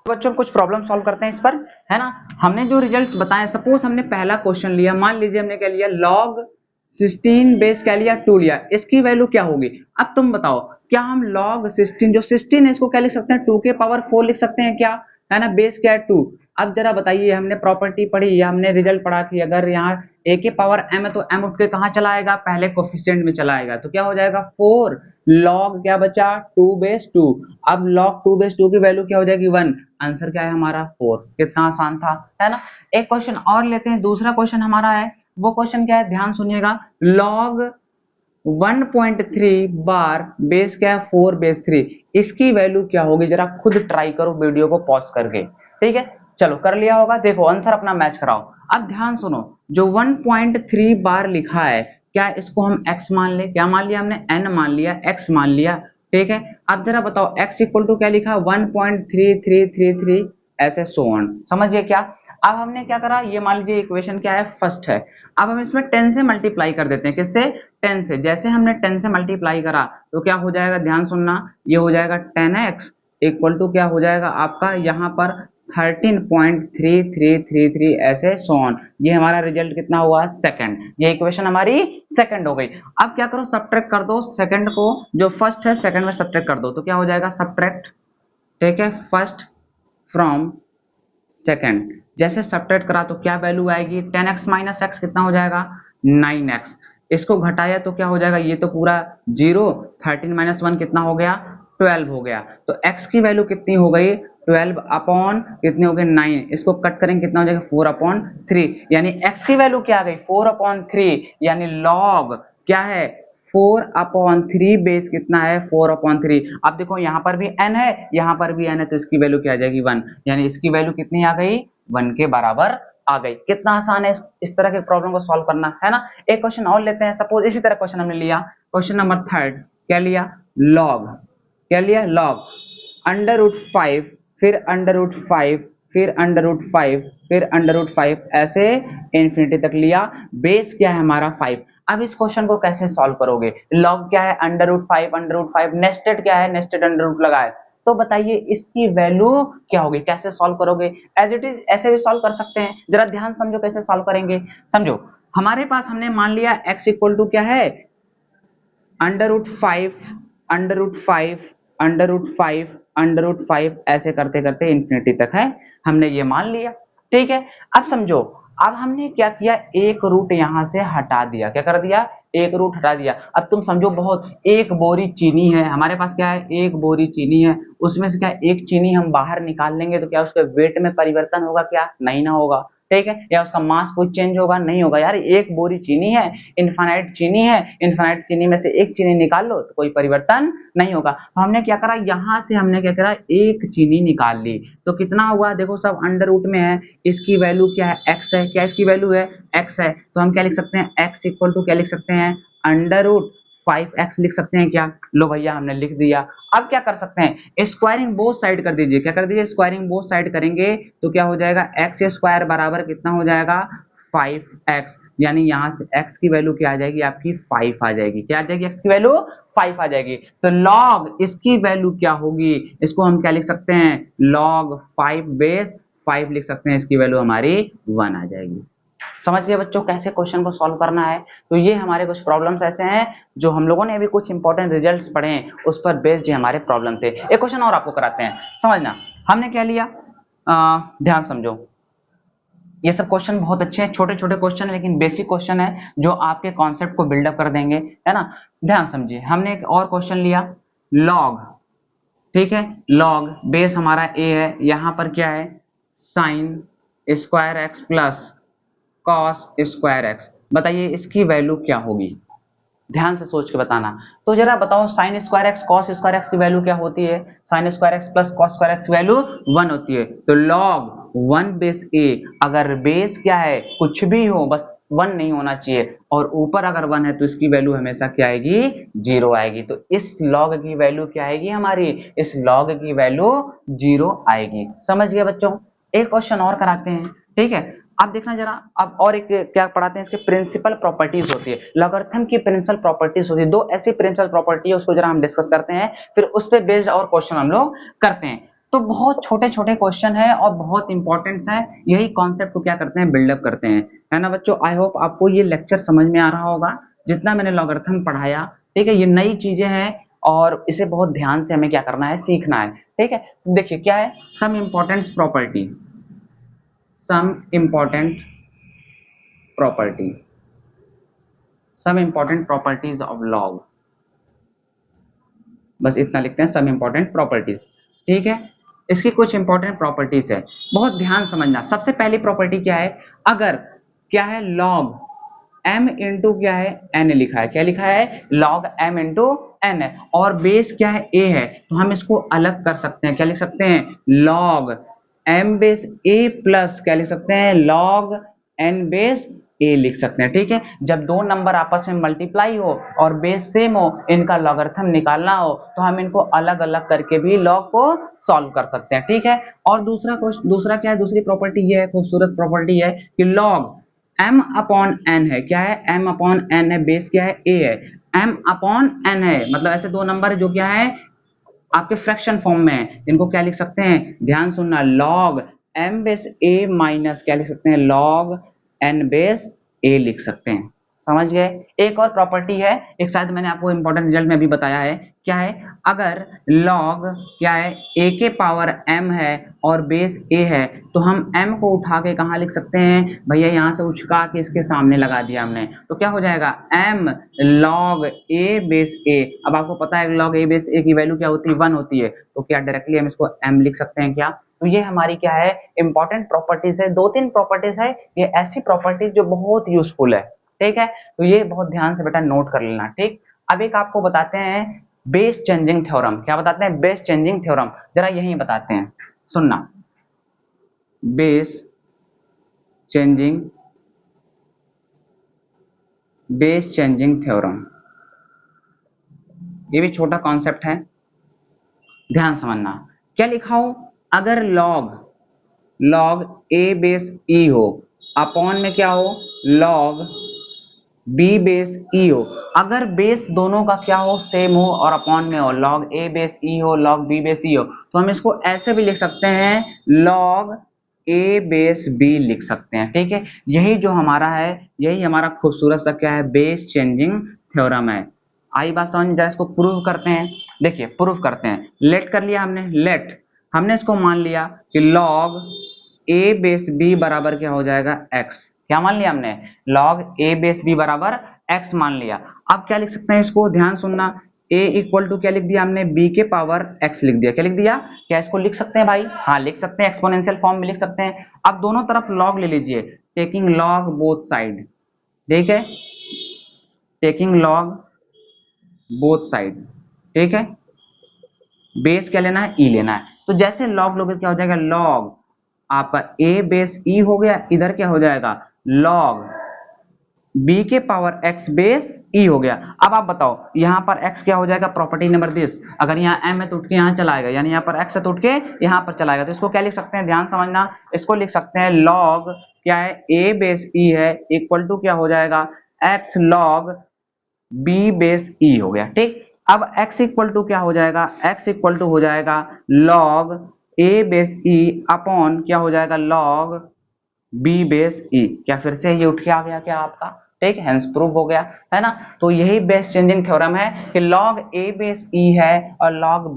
बच्चों कुछ प्रॉब्लम सॉल्व करते हैं इस पर, है ना। हमने जो रिजल्ट्स बताए, सपोज हमने पहला क्वेश्चन लिया, मान लीजिए हमने क्या लिया, log 16 बेस क्या लिया, 2 लिया, इसकी वैल्यू क्या होगी। अब तुम बताओ, क्या हम log 16, जो 16 है, इसको क्या लिख सकते हैं, 2 के पावर 4 लिख सकते हैं क्या, है ना, बेस क्या है 2। अब जरा बताइए, हमने प्रॉपर्टी पढ़ी या हमने रिजल्ट पढ़ा कि अगर यहाँ a के पावर m है तो m उठ के कहाँ चला आएगा, पहले कोफिशिएंट में चला आएगा, तो क्या हो जाएगा 4 log क्या बचा, 2 बेस 2। अब log 2 बेस 2 की वैल्यू क्या हो जाएगी, 1, आंसर क्या है हमारा 4। कितना आसान था, है ना। एक क्वेश्चन और लेते हैं, दूसरा क्वेश्चन हमारा है, वो क्वेश्चन क्या है, ध्यान सुनिएगा, log 1.3 बार बेस क्या है, 4 बेस 3, इसकी वैल्यू क्या होगी, जरा खुद ट्राई करो वीडियो को पॉज करके, ठीक है। चलो कर लिया होगा, देखो आंसर अपना मैच कराओ। अब ध्यान सुनो, जो 1.3 बार लिखा है, क्या इसको हम x मान ले, क्या मान लिया हमने, n मान लिया, x मान लिया, ठीक है। अब जरा बताओ x इक्वल टू क्या लिखा, 1.3333 ऐसे सो ऑन, समझ गए क्या। अब हमने क्या करा, ये मान लीजिए इक्वेशन क्या है, फर्स्ट है, अब हम इसमें 10 से मल्टीप्लाई कर देते हैं, किससे, 10 से, जैसे हमने 10 से मल्टीप्लाई करा तो क्या हो जाएगा, ध्यान सुनना, ये हो जाएगा 10x इक्वल टू क्या हो जाएगा आपका यहाँ पर 13.3333 ऐसे सो ऑन। ये हमारा रिजल्ट कितना हुआ, सेकंड। ये इक्वेशन हमारी सेकंड हो गई। अब क्या करो, सब्ट्रैक्ट कर दो सेकंड को, जो फर्स्ट है सेकंड में सब्ट्रैक्ट कर दो तो क्या हो जाएगा, सब्ट्रैक्ट, ठीक है, फर्स्ट फ्रॉम सेकंड। जैसे सब्ट्रैक्ट करा तो क्या वैल्यू आएगी, 10x माइनस एक्स कितना हो जाएगा, 9x। इसको घटाया तो क्या हो जाएगा, ये तो पूरा जीरो, 13 माइनस 1 कितना हो गया, 12 हो गया। तो x की वैल्यू कितनी हो गई, 12 अपॉन कितने हो गए, 9। इसको कट करेंगे कितना हो जाएगा, 4 अपॉन 3। यानी x की वैल्यू क्या आ गई, 4 अपॉन 3, यानी लॉग क्या है, 4 अपॉन 3 बेस कितना है, 4 अपॉन 3। अब देखो यहाँ पर भी n है, यहाँ पर भी n है, तो इसकी वैल्यू क्या आ जाएगी, 1। यानी इसकी वैल्यू कितनी आ गई, 1 के बराबर आ गई। कितना आसान है इस तरह के प्रॉब्लम को सॉल्व करना, है ना। एक क्वेश्चन और लेते हैं, सपोज इसी तरह क्वेश्चन हमने लिया, क्वेश्चन नंबर 3, क्या लिया, लॉग, क्या लिया, लॉग अंडर रूट 5, फिर अंडर रूट 5, फिर अंडर रूट 5, फिर अंडर रूट 5, ऐसे इंफिनिटी तक लिया। बेस क्या है हमारा 5। अब इस क्वेश्चन को कैसे सॉल्व करोगे, लॉग क्या है, under root 5, under root 5, nested क्या है, नेस्टेड अंडर रूट लगाए, तो बताइए इसकी वैल्यू क्या होगी, कैसे सॉल्व करोगे। एज इट इज ऐसे भी सॉल्व कर सकते हैं, जरा ध्यान समझो कैसे सॉल्व करेंगे। समझो, हमारे पास हमने मान लिया x इक्वल टू क्या है, under root 5, under root 5, under root 5, under root 5, ऐसे करते करते इंफिनिटी तक है, हमने ये मान लिया, ठीक है। अब समझो, अब हमने क्या किया, एक रूट यहां से हटा दिया, क्या कर दिया, एक रूट हटा दिया। अब तुम समझो, बहुत, एक बोरी चीनी है हमारे पास, क्या है, एक बोरी चीनी है, उसमें से क्या एक चीनी हम बाहर निकाल लेंगे तो क्या उसके वेट में परिवर्तन होगा, क्या नहीं ना होगा, ठीक है, या उसका मास कुछ चेंज होगा, नहीं होगा यार, एक बोरी चीनी है, इनफाइनाइट चीनी है, इनफाइनाइट चीनी में से एक चीनी निकाल लो तो कोई परिवर्तन नहीं होगा। तो हमने क्या करा, यहां से हमने क्या करा, एक चीनी निकाल ली, तो कितना हुआ, देखो सब अंडर रूट में है, इसकी वैल्यू क्या है, x है, क्या इसकी वैल्यू है, x है, तो हम क्या लिख सकते हैं, x इक्वल टू क्या लिख सकते हैं, अंडर रूट 5x लिख सकते हैं क्या, लो भैया हमने लिख दिया। अब क्या कर सकते हैं, स्क्वायरिंग बोथ साइड कर दीजिए, क्या कर दीजिए, स्क्वायरिंग बोथ साइड करेंगे तो क्या हो जाएगा, एक्स स्क्वायर बराबर कितना हो जाएगा, 5x। यानी यहां से x की वैल्यू क्या आ जाएगी, आपकी 5 आ जाएगी, क्या आ जाएगी, x की वैल्यू 5 आ जाएगी। तो log इसकी वैल्यू क्या होगी, इसको हम क्या लिख सकते हैं, log 5 बेस 5 लिख सकते हैं, इसकी वैल्यू हमारी 1 आ जाएगी। समझ गए बच्चों कैसे क्वेश्चन को सॉल्व करना है। तो ये हमारे कुछ प्रॉब्लम्स ऐसे हैं जो हम लोगों ने अभी कुछ इंपॉर्टेंट रिजल्ट्स पढ़े हैं, उस पर बेस्ड हमारे प्रॉब्लम थे। एक क्वेश्चन और आपको कराते हैं, समझना, हमने क्या लिया, ध्यान समझो, ये सब क्वेश्चन बहुत अच्छे हैं, छोटे छोटे क्वेश्चन है लेकिन बेसिक क्वेश्चन है जो आपके कॉन्सेप्ट को बिल्डअप कर देंगे, है ना। ध्यान समझिए, हमने एक और क्वेश्चन लिया, लॉग, ठीक है, लॉग बेस हमारा a है, यहां पर क्या है, sine square x plus cos square x, बताइए इसकी वैल्यू क्या होगी, ध्यान से सोच के बताना। तो जरा बताओ, sine square x cos square x की वैल्यू क्या होती है, sine square x plus cos square x की वैल्यू 1 होती है। तो लॉग 1 बेस ए, अगर बेस क्या है, कुछ भी हो बस 1 नहीं होना चाहिए, और ऊपर अगर 1 है तो इसकी वैल्यू हमेशा क्या आएगी, 0 आएगी। तो इस लॉग की वैल्यू क्या आएगी हमारी, इस लॉग की वैल्यू 0 आएगी। समझ गए बच्चों। एक क्वेश्चन और कराते हैं, ठीक है। आप देखना जरा, अब और एक क्या पढ़ाते हैं, इसके प्रिंसिपल प्रॉपर्टीज होती है, लॉगरिथम की प्रिंसिपल प्रॉपर्टीज होती है, दो ऐसी प्रिंसिपल प्रॉपर्टी है, उसको जरा हम डिस्कस करते हैं, फिर उस पे बेस्ड और क्वेश्चन हम लोग करते हैं। तो बहुत छोटे छोटे क्वेश्चन है और बहुत इंपॉर्टेंट है, यही कॉन्सेप्ट को क्या करते हैं, बिल्डअप करते हैं, है ना बच्चों। आई होप आपको ये लेक्चर समझ में आ रहा होगा, जितना मैंने लॉगरिथम पढ़ाया, ठीक है, ये नई चीजें हैं और इसे बहुत ध्यान से हमें क्या करना है, सीखना है, ठीक है। देखिए क्या है, some important property, some important property, some important properties of log, बस इतना लिखते हैं, some important properties, ठीक है। इसकी कुछ इंपॉर्टेंट प्रॉपर्टीज है, बहुत ध्यान समझना। सबसे पहली प्रॉपर्टी क्या है, अगर क्या है, log m इंटू क्या है, n लिखा है, क्या लिखा है, log m इंटू n है, और बेस क्या है, a है, तो हम इसको अलग कर सकते हैं, क्या लिख सकते हैं, log m base a plus क्या लिख सकते हैं, log n बेस a लिख सकते हैं, ठीक है। जब दो नंबर आपस में मल्टीप्लाई हो और बेस सेम हो, इनका लॉगरिथम निकालना हो, तो हम इनको अलग अलग करके भी लॉग को सॉल्व कर सकते हैं, ठीक है। और दूसरा क्या है, दूसरी प्रॉपर्टी ये है, खूबसूरत प्रॉपर्टी है कि लॉग m अपॉन n है, क्या है, m अपॉन n है, बेस क्या है, a है, m अपॉन n है, मतलब ऐसे दो नंबर है जो क्या है आपके फ्रैक्शन फॉर्म में है, इनको क्या लिख सकते हैं, ध्यान सुनना, log m base a minus क्या लिख सकते हैं, log n बेस a लिख सकते हैं, समझ गए। एक और प्रॉपर्टी है, एक शायद मैंने आपको इंपॉर्टेंट रिजल्ट में भी बताया है, क्या है, अगर log क्या है a के पावर m है और बेस a है तो हम m को उठा के कहाँ लिख सकते हैं भैया, यहाँ से उचका के इसके सामने लगा दिया हमने, तो क्या हो जाएगा m log a base a। अब आपको पता है log a बेस a की वैल्यू क्या होती है, 1 होती है, तो क्या डायरेक्टली हम इसको m लिख सकते हैं क्या। तो ये हमारी क्या है इंपॉर्टेंट प्रॉपर्टीज है, दो तीन प्रॉपर्टीज है, ये ऐसी प्रॉपर्टीज जो बहुत यूजफुल है, ठीक है, तो ये बहुत ध्यान से बेटा नोट कर लेना, ठीक। अब एक आपको बताते हैं बेस चेंजिंग थ्योरम, क्या बताते हैं, बेस चेंजिंग थ्योरम, जरा यही बताते हैं, सुनना, base changing, base changing theorem, ये भी छोटा कॉन्सेप्ट है, ध्यान समझना, क्या लिखा हो, अगर log log a base e हो, अपॉन में क्या हो log b बेस e हो, अगर बेस दोनों का क्या हो सेम हो और अपॉन में हो log a बेस e हो log b बेस e हो, तो हम इसको ऐसे भी लिख सकते हैं log a बेस b लिख सकते हैं, ठीक है, यही जो हमारा है, यही हमारा खूबसूरत सा क्या है बेस चेंजिंग थ्योरम है। आई बात समझ, जरा इसको प्रूव करते हैं, देखिए प्रूव करते हैं, लेट कर लिया हमने, लेट हमने इसको मान लिया कि log a बेस b बराबर क्या हो जाएगा x, क्या मान लिया हमने, log a बेस b बराबर x मान लिया। अब क्या लिख सकते हैं इसको, ध्यान सुनना, a इक्वल टू क्या लिख दिया हमने, b के पावर x लिख दिया, क्या लिख दिया, क्या इसको लिख सकते हैं भाई, हाँ लिख सकते हैं, एक्सपोनेंशियल फॉर्म में लिख सकते हैं। अब दोनों तरफ log ले लीजिए, टेकिंग log बोथ साइड, ठीक है, टेकिंग log बोथ साइड, ठीक है, बेस क्या लेना है, ई लेना है, तो जैसे log लोगे क्या हो जाएगा, log आपका a बेस e हो गया, इधर क्या हो जाएगा log b के पावर x बेस e हो गया। अब आप बताओ यहाँ पर x क्या हो जाएगा, प्रॉपर्टी नंबर दिस, अगर यहाँ m है तो उठ के यहाँ चला आएगा, यानी यहाँ पर x है तो उठ के यहाँ पर चला आएगा, तो इसको क्या लिख सकते हैं, ध्यान समझना, इसको लिख सकते हैं log क्या है a बेस e है इक्वल टू क्या हो जाएगा x log b base e हो गया, ठीक। अब x इक्वल टू क्या हो जाएगा, x इक्वल टू हो जाएगा log a base e upon क्या हो जाएगा log b बेस e, क्या फिर से ये उठ के आ गया क्या आपका, ठीक, हेंस प्रूव हो गया, है ना। तो यही बेस चेंजिंग थ्योरम है कि log a बेस e है और log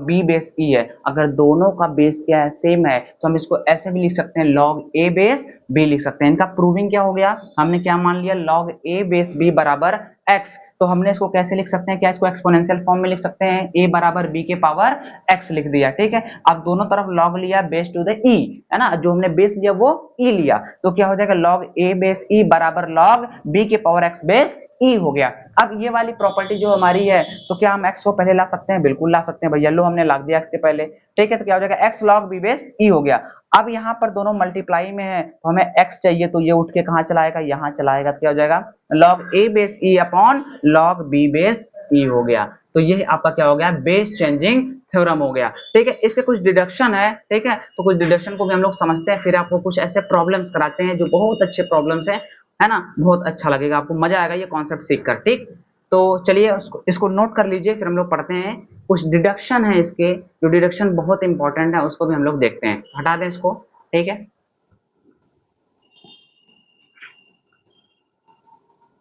b बेस e है, अगर दोनों का बेस क्या है सेम है तो हम इसको ऐसे भी लिख सकते हैं log a बेस b लिख सकते हैं। इनका प्रूविंग क्या हो गया, हमने क्या मान लिया log a बेस b बराबर x, तो हमने इसको कैसे लिख सकते हैं, क्या इसको एक्सपोनेंशियल फॉर्म में लिख सकते हैं, a बराबर b के पावर x लिख दिया, ठीक है। अब दोनों तरफ log लिया बेस टू द e, है ना, जो हमने बेस लिया वो e लिया, तो क्या हो जाएगा log a बेस e बराबर log b के पावर x बेस e हो गया। अब ये वाली प्रॉपर्टी जो हमारी है, तो क्या हम x को पहले ला सकते हैं, बिल्कुल ला सकते हैं भैया, लो हमने ला दिया x के पहले, ठीक है, तो क्या हो जाएगा x log b base e हो गया। अब यहाँ पर दोनों मल्टीप्लाई में है तो हमें x चाहिए, तो ये उठ के कहाँ चलाएगा, यहाँ चलाएगा, तो क्या हो जाएगा log a base e upon log b base e हो गया। तो ये आपका क्या हो गया, बेस चेंजिंग थ्योरम हो गया, ठीक है। इसके कुछ डिडक्शन है, ठीक है, तो कुछ डिडक्शन को भी हम लोग समझते हैं, फिर आपको कुछ ऐसे प्रॉब्लम्स कराते हैं जो बहुत अच्छे प्रॉब्लम्स हैं, है ना, बहुत अच्छा लगेगा आपको, मजा आएगा ये कॉन्सेप्ट सीखकर, ठीक। तो चलिए इसको नोट कर लीजिए, फिर हम लोग पढ़ते हैं, कुछ डिडक्शन है इसके, जो डिडक्शन बहुत इंपॉर्टेंट है उसको भी हम लोग देखते हैं, हटा दें इसको, ठीक है।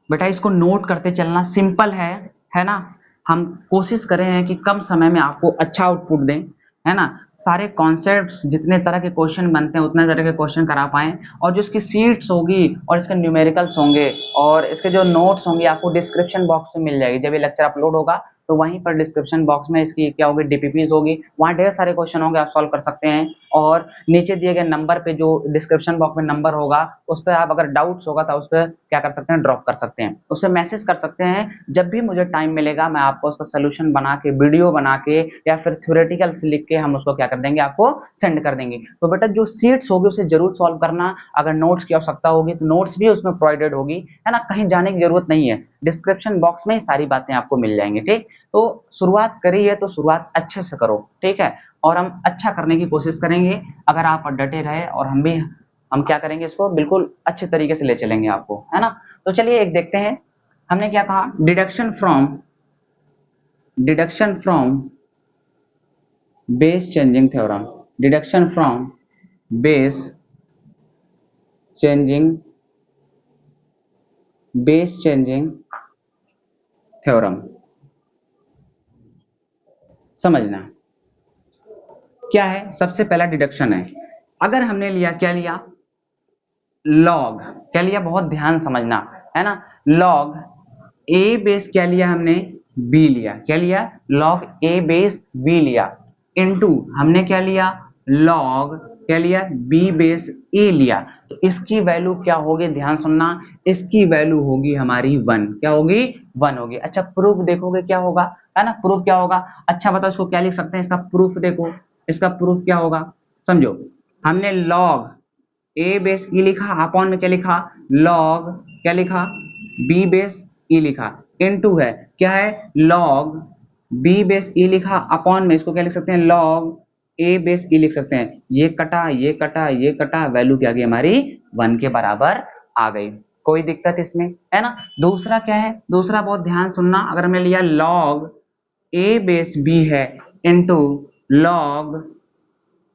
बेटा इसको नोट करते चलना, सिंपल है ना, हम कोशिश कर रहे हैं कि कम समय में आपको अच्छा आउटपुट दें, है ना, सारे कॉन्सेप्ट्स जितने तरह के क्वेश्चन बनते हैं उतने तरह के क्वेश्चन करा पाएं, और जो इसकी सीट्स होगी और इसके न्यूमेरिकल्स होंगे और इसके जो नोट्स होंगे आपको डिस्क्रिप्शन बॉक्स में मिल जाएगी, जब ये लेक्चर अपलोड होगा तो वहीं पर डिस्क्रिप्शन बॉक्स में इसकी क्या होगी, डीपीपीज होगी, वहाँ ढेर सारे क्वेश्चन होंगे, आप सॉल्व कर सकते हैं, और नीचे दिए गए नंबर पे जो डिस्क्रिप्शन बॉक्स में नंबर होगा उस पर आप अगर डाउट्स होगा तो उस पर क्या कर सकते हैं, ड्रॉप कर सकते हैं, उससे मैसेज कर सकते हैं, जब भी मुझे टाइम मिलेगा मैं आपको उसका सोल्यूशन बना के, वीडियो बना के या फिर थ्योरेटिकल लिख के हम उसको क्या कर देंगे, आपको सेंड कर देंगे। तो बेटा जो सीट्स होगी उसे जरूर सॉल्व करना, अगर नोट्स की आवश्यकता होगी तो नोट्स भी उसमें प्रोवाइडेड होगी, है ना, कहीं जाने की जरूरत नहीं है, डिस्क्रिप्शन बॉक्स में ही सारी बातें आपको मिल जाएंगी, ठीक। तो शुरुआत करी है तो शुरुआत अच्छे से करो, ठीक है, और हम अच्छा करने की कोशिश करेंगे, अगर आप डटे रहे और हम भी हम क्या करेंगे, इसको बिल्कुल अच्छे तरीके से ले चलेंगे आपको, है ना। तो चलिए एक देखते हैं, हमने क्या कहा, deduction from base changing theorem, deduction from base changing theorem. समझना क्या है, सबसे पहला डिडक्शन है, अगर हमने लिया, क्या लिया, लॉग, क्या लिया, बहुत ध्यान समझना, है ना। लॉग ए बेस क्या लिया हमने, बी लिया, क्या लिया, लॉग ए बेस बी लिया, इनटू हमने क्या लिया, लॉग क्या लिया, बी बेस ए लिया। तो इसकी वैल्यू क्या होगी, ध्यान सुनना, इसकी वैल्यू होगी हमारी 1, क्या होगी, 1 होगी। अच्छा प्रूफ देखोगे क्या होगा, है ना, प्रूफ क्या होगा। अच्छा बताओ इसको क्या लिख सकते हैं, इसका प्रूफ देखो, इसका प्रूफ क्या होगा, समझो। हमने लॉग ए बेस ई लिखा, अपॉन में क्या लिखा, लॉग क्या लिखा, बी बेस ई लिखा, इनटू है क्या है, लॉग बी बेस ई लिखा, अपॉन में इसको क्या लिख सकते हैं, लॉग ए बेस ई लिख सकते हैं। ये कटा, ये कटा, ये कटा, वैल्यू क्या आ गई हमारी, 1 के बराबर आ गई। कोई दिक्कत इसमें, है ना। दूसरा क्या है, दूसरा बहुत ध्यान सुनना, अगर हमने लिया लॉग ए बेस बी है इनटू लॉग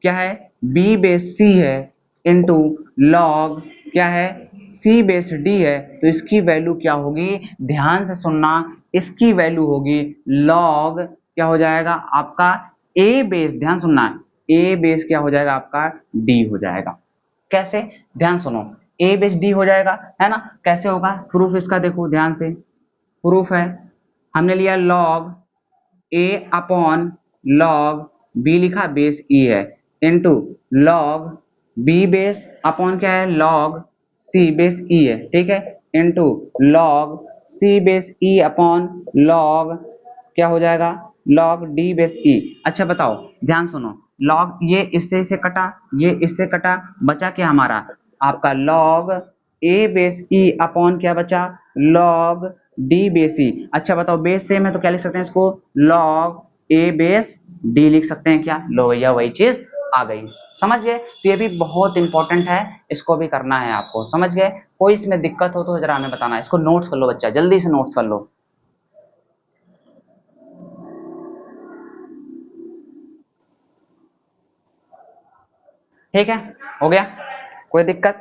क्या है, बी बेस सी है इनटू लॉग क्या है, सी बेस डी है, तो इसकी वैल्यू क्या होगी, ध्यान से सुनना, इसकी वैल्यू होगी लॉग क्या हो जाएगा आपका ए बेस, ध्यान सुनना, ए बेस क्या हो जाएगा आपका, डी हो जाएगा। कैसे, ध्यान सुनो, ए बेस डी हो जाएगा, है ना। कैसे होगा, प्रूफ इसका देखो ध्यान से, प्रूफ है, हमने लिया log A upon log B लिखा, बेस ई है, into log B base upon क्या है, लॉग सी बेस ई है, ठीक है, into log C base E upon log क्या हो जाएगा, लॉग डी बेस ई। अच्छा बताओ, ध्यान सुनो, लॉग ये इससे इसे कटा, ये इससे कटा, बचा क्या हमारा आपका लॉग ए बेस ई अपॉन क्या बचा, लॉग डी बेस ई। अच्छा बताओ, बेस सेम है तो क्या लिख सकते हैं इसको, लॉग ए बेस डी लिख सकते हैं क्या, लो भैया वही चीज आ गई। समझ गए, तो ये भी बहुत इंपॉर्टेंट है, इसको भी करना है आपको, समझ गए। कोई इसमें दिक्कत हो तो जरा हमें बताना, इसको नोट्स कर लो बच्चा, जल्दी से नोट्स कर लो। ठीक है, हो गया, कोई दिक्कत,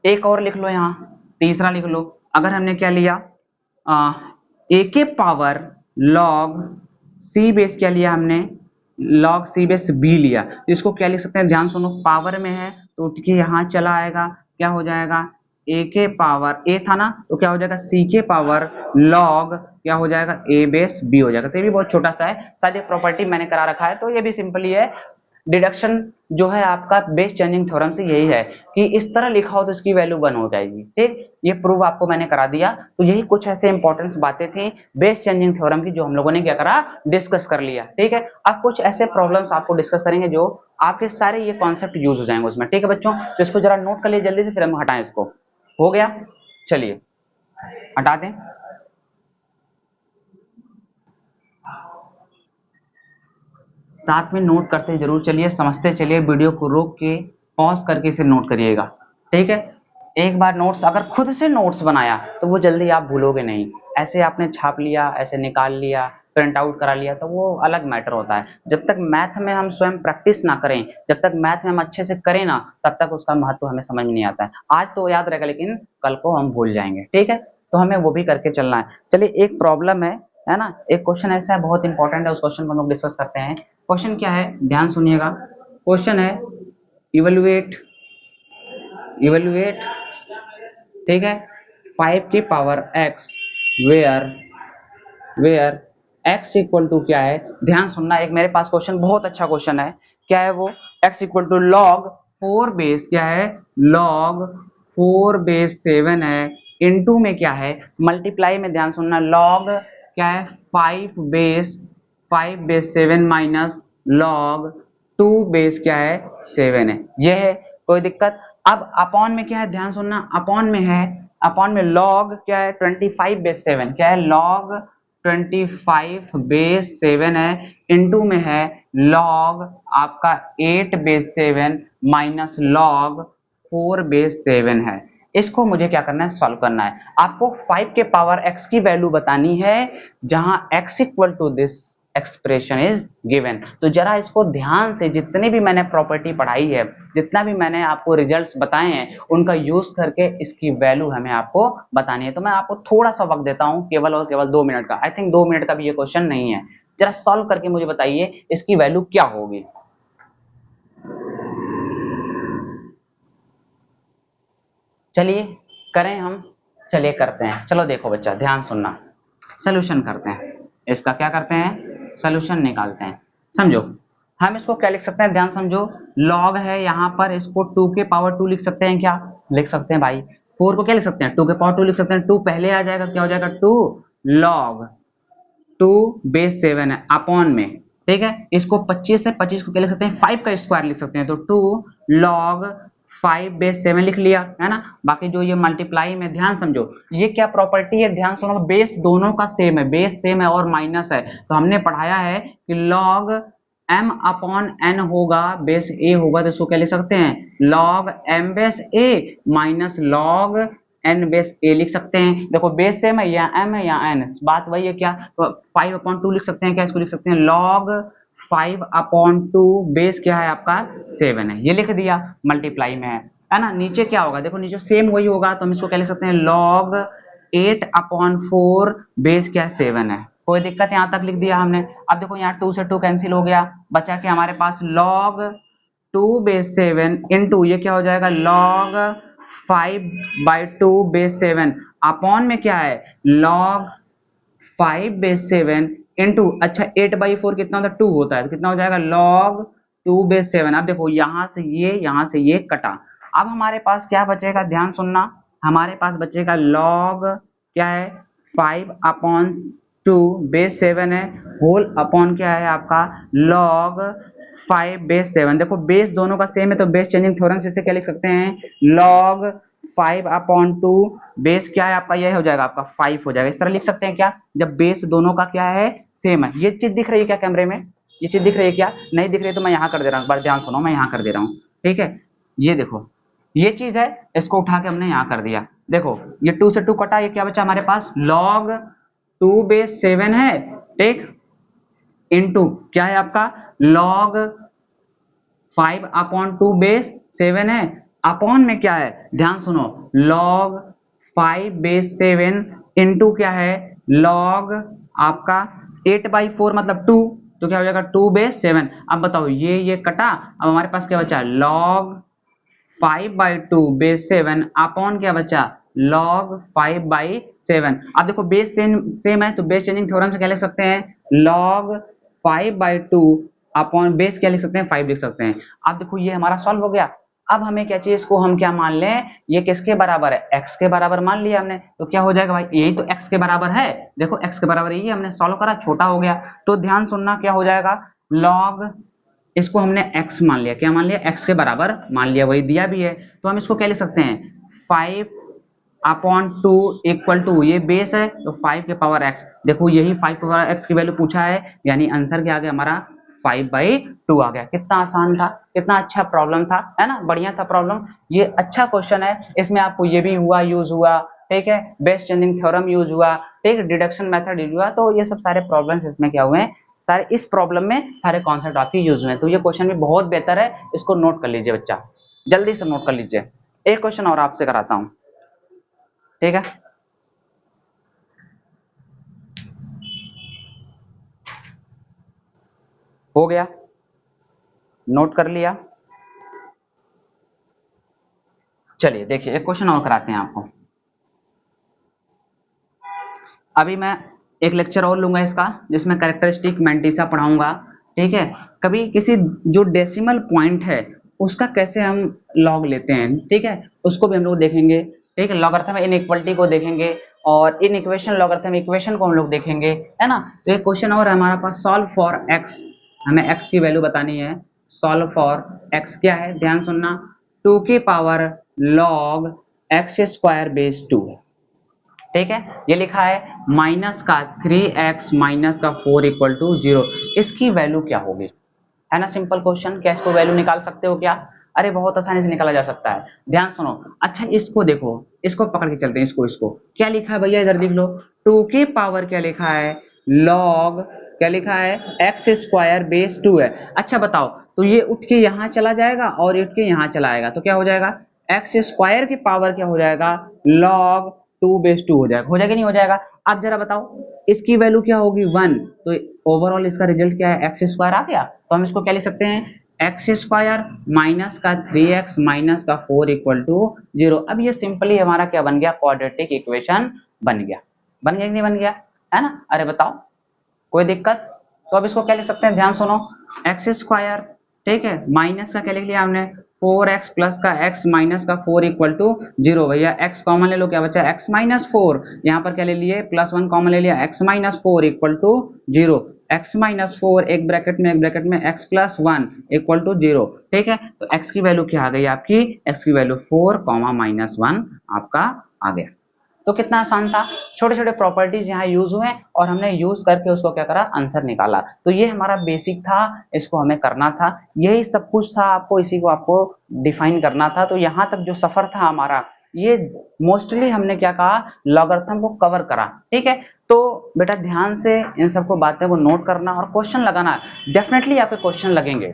एक और लिख लो यहाँ, तीसरा लिख लो, अगर हमने क्या लिया, ए के पावर लॉग सी बेस क्या लिया हमने, लॉग सी बेस बी लिया, तो इसको क्या लिख सकते हैं, ध्यान सुनो, पावर में है तो उठ के यहाँ चला आएगा, क्या हो जाएगा, ए के पावर ए था ना, तो क्या हो जाएगा सी के पावर लॉग क्या हो जाएगा, ए बेस बी हो जाएगा। तो ये भी बहुत छोटा सा है, शायद ये प्रॉपर्टी मैंने करा रखा है, तो ये भी सिंपली है। डिडक्शन जो है आपका बेस चेंजिंग थ्योरम से यही है कि इस तरह लिखा हो तो इसकी वैल्यू 1 हो जाएगी, ठीक। ये प्रूफ आपको मैंने करा दिया, तो यही कुछ ऐसे इंपॉर्टेंट बातें थी बेस चेंजिंग थ्योरम की, जो हम लोगों ने क्या करा, डिस्कस कर लिया, ठीक है। अब कुछ ऐसे प्रॉब्लम्स आपको डिस्कस करेंगे जो आपके सारे ये कॉन्सेप्ट यूज हो जाएंगे उसमें, ठीक है बच्चों। तो इसको जरा नोट कर लिए जल्दी से, फिर हम हटाएं इसको, हो गया, चलिए हटा दें। साथ में नोट करते जरूर चलिए, समझते चलिए, वीडियो को रोक के पॉज करके इसे नोट करिएगा, ठीक है। एक बार नोट्स अगर खुद से नोट्स बनाया तो वो जल्दी आप भूलोगे नहीं, ऐसे आपने छाप लिया, ऐसे निकाल लिया, प्रिंट आउट करा लिया, तो वो अलग मैटर होता है। जब तक मैथ में हम स्वयं प्रैक्टिस ना करें, जब तक मैथ में हम अच्छे से करें ना, तब तक उसका महत्व हमें समझ में नहीं आता है। आज तो याद रहेगा लेकिन कल को हम भूल जाएंगे, ठीक है। तो हमें वो भी करके चलना है। चलिए एक प्रॉब्लम है ना, एक क्वेश्चन ऐसा है बहुत इंपॉर्टेंट है, उस क्वेश्चन को हम लोग डिस्कस करते हैं। क्वेश्चन क्या है, ध्यान सुनिएगा, क्वेश्चन है इवेलुएट इवेलुएट ठीक है 5 की power x where where x equal to क्या है, ध्यान सुनना, एक मेरे पास क्वेश्चन बहुत अच्छा क्वेश्चन है, क्या है वो, x equal to log 4 base क्या है, लॉग 4 बेस 7 है, इनटू में क्या है, मल्टीप्लाई में, ध्यान सुनना, लॉग क्या है 5 बेस 7 माइनस लॉग 2 बेस क्या है 7 है, ये है, कोई दिक्कत। अब अपॉन में क्या है, ध्यान सुनना, अपॉन में है, अपॉन में लॉग क्या है 25 बेस 7 क्या है, लॉग 25 बेस 7 है, इनटू में है लॉग आपका 8 बेस 7 माइनस लॉग 4 बेस 7 है। इसको मुझे क्या करना है, सॉल्व करना है। आपको 5 के पावर x की वैल्यू बतानी है जहां x equal to this expression is given. तो जरा इसको ध्यान से, जितनी भी मैंने प्रॉपर्टी पढ़ाई है, जितना भी मैंने आपको रिजल्ट्स बताए हैं, उनका यूज करके इसकी वैल्यू हमें आपको बतानी है। तो मैं आपको थोड़ा सा वक्त देता हूं, केवल और केवल 2 मिनट का। आई थिंक 2 मिनट का भी ये क्वेश्चन नहीं है। जरा सॉल्व करके मुझे बताइए इसकी वैल्यू क्या होगी। चलिए करें हम, चलिए करते हैं। चलो देखो बच्चा, ध्यान सुनना, सोल्यूशन करते हैं इसका। क्या करते हैं, सोल्यूशन निकालते हैं। समझो, हम इसको क्या लिख सकते हैं, ध्यान समझो। लॉग है यहाँ पर, इसको 2 के पावर 2 लिख सकते हैं। क्या लिख सकते हैं भाई? 4 को क्या लिख सकते हैं, 2 के पावर 2 लिख सकते हैं। 2 पहले आ जाएगा, क्या हो जाएगा, 2 लॉग 2 बेस 7 है अपॉन में, ठीक है। इसको 25 से 25 को क्या लिख सकते हैं, 5 का स्क्वायर लिख सकते हैं। तो 2 लॉग 5 बेस 7 लिख लिया, है ना। बाकी जो ये मल्टीप्लाई में, ध्यान समझो, ये क्या प्रॉपर्टी है, ध्यान सुनो। बेस दोनों का सेम है, बेस सेम है और माइनस है, तो हमने पढ़ाया है कि लॉग m अपॉन n होगा, बेस a होगा, तो इसको क्या लिख सकते हैं, log m base a minus log n base a लिख सकते हैं। देखो बेस सेम है, या m है या n, बात वही है। क्या, तो 5 अपॉन 2 लिख सकते हैं। क्या, इसको लिख सकते हैं लॉग 5 अपॉन 2 बेस क्या है आपका 7 है, ये लिख दिया, मल्टीप्लाई में है ना। नीचे क्या होगा, देखो नीचे सेम वही होगा, तो हम इसको क्या लिख सकते हैं, लॉग 8 अपॉन 4 बेस क्या है 7 है। कोई दिक्कत, यहां तक लिख दिया हमने। अब देखो यहाँ 2 से 2 कैंसिल हो गया, बचा के हमारे पास लॉग 2 बेस 7 इंटू ये क्या हो जाएगा, लॉग 5 बाई 2 बेस 7 अपॉन में क्या है, लॉग 5 बेस 7 इंटू, अच्छा 8 बाई 4 कितना होता है, 2 होता है, तो कितना हो जाएगा, लॉग 2 बेस 7। अब देखो यहां से ये कटा, अब हमारे पास क्या बचेगा, ध्यान सुनना, हमारे पास बचेगा लॉग क्या है 5 अपॉन 2 बेस 7 है, होल अपॉन क्या है आपका लॉग 5 बेस 7। देखो बेस दोनों का सेम है, तो बेस चेंजिंग थ्योरम से क्या लिख सकते हैं, लॉग 5 अपॉन 2 बेस क्या है आपका, यह हो जाएगा आपका 5 हो जाएगा। इस तरह लिख सकते हैं क्या, जब बेस दोनों का क्या है, सेम है। ये चीज दिख रही है क्या कैमरे में, ये चीज दिख रही है क्या, नहीं दिख रही है तो मैं यहाँ कर दे रहा हूँ, एक बार ध्यान सुनो, मैं यहाँ कर दे रहा हूँ, ठीक है। ये देखो, ये चीज है, इसको उठा के हमने यहाँ कर दिया। देखो ये 2 से 2 कटा, ये क्या बचा हमारे पास, लॉग 2 बेस 7 है, ठीक, इनटू क्या है आपका लॉग 5 अपॉन 2 बेस 7 है, अपॉन में क्या है, ध्यान सुनो, लॉग 5 बेस 7 इंटू क्या है, लॉग आपका 8 बाई 4 मतलब 2, तो क्या हो जाएगा 2 बेस 7। अब बताओ ये कटा, अब हमारे पास क्या बचा, लॉग 5 बाई 2 बेस 7 अपॉन क्या बचा, लॉग 5 बाई 7। अब देखो बेस सेम है, तो बेस चेंजिंग थ्योरम से क्या लिख सकते हैं, लॉग 5 बाई 2 अपॉन बेस क्या लिख सकते हैं, 5 लिख सकते हैं। अब देखो ये हमारा सॉल्व हो गया। अब हमें क्या चाहिए, इसको हम क्या मान लें, ये किसके बराबर है, x के बराबर मान लिया हमने, तो क्या हो जाएगा भाई, यही तो x के बराबर है। देखो x के बराबर यही हमने सॉल्व करा, छोटा हो गया, तो ध्यान सुनना, क्या हो जाएगा, लॉग, इसको हमने x मान लिया, क्या मान लिया, x के बराबर मान लिया, वही दिया भी है, तो हम इसको क्या लिख सकते हैं, 5 अपॉन 2 इक्वल टू, ये बेस है तो 5 के पावर x, देखो यही 5 के पावर x की वैल्यू पूछा है, यानी आंसर क्या आ गया हमारा 5 बाई 2 आ गया। कितना आसान था, कितना अच्छा प्रॉब्लम था, है ना, बढ़िया था प्रॉब्लम। ये अच्छा क्वेश्चन है, इसमें आपको ये भी हुआ यूज हुआ, ठीक है, बेस चेंजिंग थ्योरम यूज हुआ, ठीक, डिडक्शन मेथड यूज हुआ, तो ये सब सारे प्रॉब्लम्स इसमें क्या हुए हैं, सारे इस प्रॉब्लम में सारे कॉन्सेप्ट आपके यूज हुए हैं। तो ये क्वेश्चन भी बहुत बेहतर है, इसको नोट कर लीजिए बच्चा, जल्दी से नोट कर लीजिए। एक क्वेश्चन और आपसे कराता हूं, ठीक है। हो गया, नोट कर लिया। चलिए देखिए, एक क्वेश्चन और कराते हैं आपको। अभी मैं एक लेक्चर और लूंगा इसका, जिसमें कैरेक्टरिस्टिक मैंटिसा पढ़ाऊंगा, ठीक है। कभी किसी जो डेसिमल पॉइंट है उसका कैसे हम लॉग लेते हैं, ठीक है, उसको भी हम लोग देखेंगे, ठीक है। लॉगरिथम इनइक्वालिटी को देखेंगे, और इन इक्वेशन लॉगरिथम इक्वेशन को हम लोग देखेंगे, है ना। तो एक क्वेश्चन और है हमारे पास, सॉल्व फॉर एक्स, हमें एक्स की वैल्यू बतानी है। सॉल्व फॉर एक्स क्या है, ध्यान सुनना, 2 की power log x square base 2, ठीक है, ये लिखा है माइनस का 3x माइनस का 4 इक्वल टू 0, इसकी वैल्यू क्या होगी, है ना। सिंपल क्वेश्चन, क्या इसको वैल्यू निकाल सकते हो क्या? अरे बहुत आसानी से निकाला जा सकता है, ध्यान सुनो। अच्छा इसको देखो, इसको पकड़ के चलते हैं, इसको क्या लिखा है भैया, इधर देख लो। 2 की पावर क्या लिखा है, लॉग क्या लिखा है, एक्स स्क्वायर बेस 2 है। अच्छा बताओ, तो ये उठ के यहाँ चला जाएगा और उठ के यहाँ चला आएगा, तो क्या हो जाएगा, एक्स स्क्वायर की पावर क्या हो जाएगा, लॉग 2 बेस 2 हो जाएगा नहीं हो जाएगा। अब जरा बताओ इसकी वैल्यू क्या होगी 1, तो ओवरऑल इसका रिजल्ट क्या है, एक्स स्क्वायर आ गया। तो हम इसको क्या लिख सकते हैं, एक्स स्क्वायर माइनस का 3x माइनस का 4 इक्वल टू 0। अब ये सिंपली हमारा क्या बन गया, क्वाड्रेटिक इक्वेशन बन गया, बन गया कि नहीं बन गया, है ना। अरे बताओ कोई दिक्कत? तो अब इसको क्या लिख सकते हैं, ध्यान सुनो, एक्स स्क्वायर, ठीक है, माइनस का क्या लिख लिया हमने, 4x प्लस का x माइनस का 4 इक्वल टू 0। भैया x कॉमन ले लो, क्या बचा x माइनस 4, यहाँ पर क्या ले लिए प्लस 1 कॉमन ले लिया, x minus 4 equal to 0। x minus 4 एक ब्रैकेट में x प्लस 1 इक्वल टू 0, ठीक है। तो x की वैल्यू क्या आ गई आपकी, x की वैल्यू 4 कॉमा माइनस 1 आपका आ गया। तो कितना आसान था, छोटे छोटे प्रॉपर्टीज यहाँ यूज हुए और हमने यूज करके उसको क्या करा, आंसर निकाला। तो ये हमारा बेसिक था, इसको हमें करना था, यही सब कुछ था, आपको इसी को आपको डिफाइन करना था। तो यहाँ तक जो सफर था हमारा, ये मोस्टली हमने क्या कहा, लॉगरिथम को कवर करा, ठीक है। तो बेटा ध्यान से इन सबको बातें को नोट करना और क्वेश्चन लगाना, डेफिनेटली आपके क्वेश्चन लगेंगे,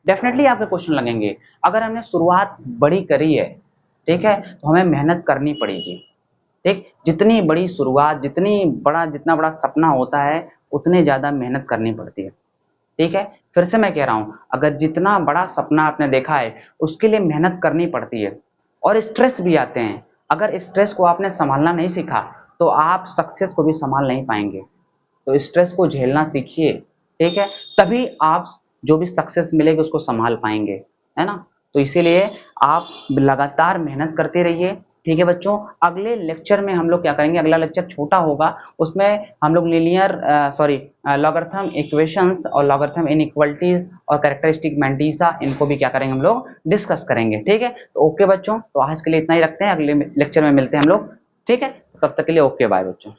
डेफिनेटली आपके क्वेश्चन लगेंगे। अगर हमने शुरुआत बड़ी करी है, ठीक है, तो हमें मेहनत करनी पड़ेगी, ठीक। जितनी बड़ी शुरुआत, जितना बड़ा सपना होता है, उतने ज्यादा मेहनत करनी पड़ती है, ठीक है। फिर से मैं कह रहा हूं, अगर जितना बड़ा सपना आपने देखा है, उसके लिए मेहनत करनी पड़ती है और स्ट्रेस भी आते हैं। अगर स्ट्रेस को आपने संभालना नहीं सीखा, तो आप सक्सेस को भी संभाल नहीं पाएंगे। तो स्ट्रेस को झेलना सीखिए, ठीक है, तभी आप जो भी सक्सेस मिलेगी उसको संभाल पाएंगे, है ना। तो इसीलिए आप लगातार मेहनत करते रहिए, ठीक है बच्चों। अगले लेक्चर में हम लोग क्या करेंगे, अगला लेक्चर छोटा होगा, उसमें हम लोग लॉगरिथम इक्वेशंस और लॉगरिथम इनइक्वालिटीज और कैरेक्टरिस्टिक मैंटिसा, इनको भी क्या करेंगे हम लोग डिस्कस करेंगे, ठीक है। तो ओके बच्चों, तो आज के लिए इतना ही रखते हैं, अगले लेक्चर में मिलते हैं हम लोग, ठीक है। तब तक के लिए ओके बाय बच्चों।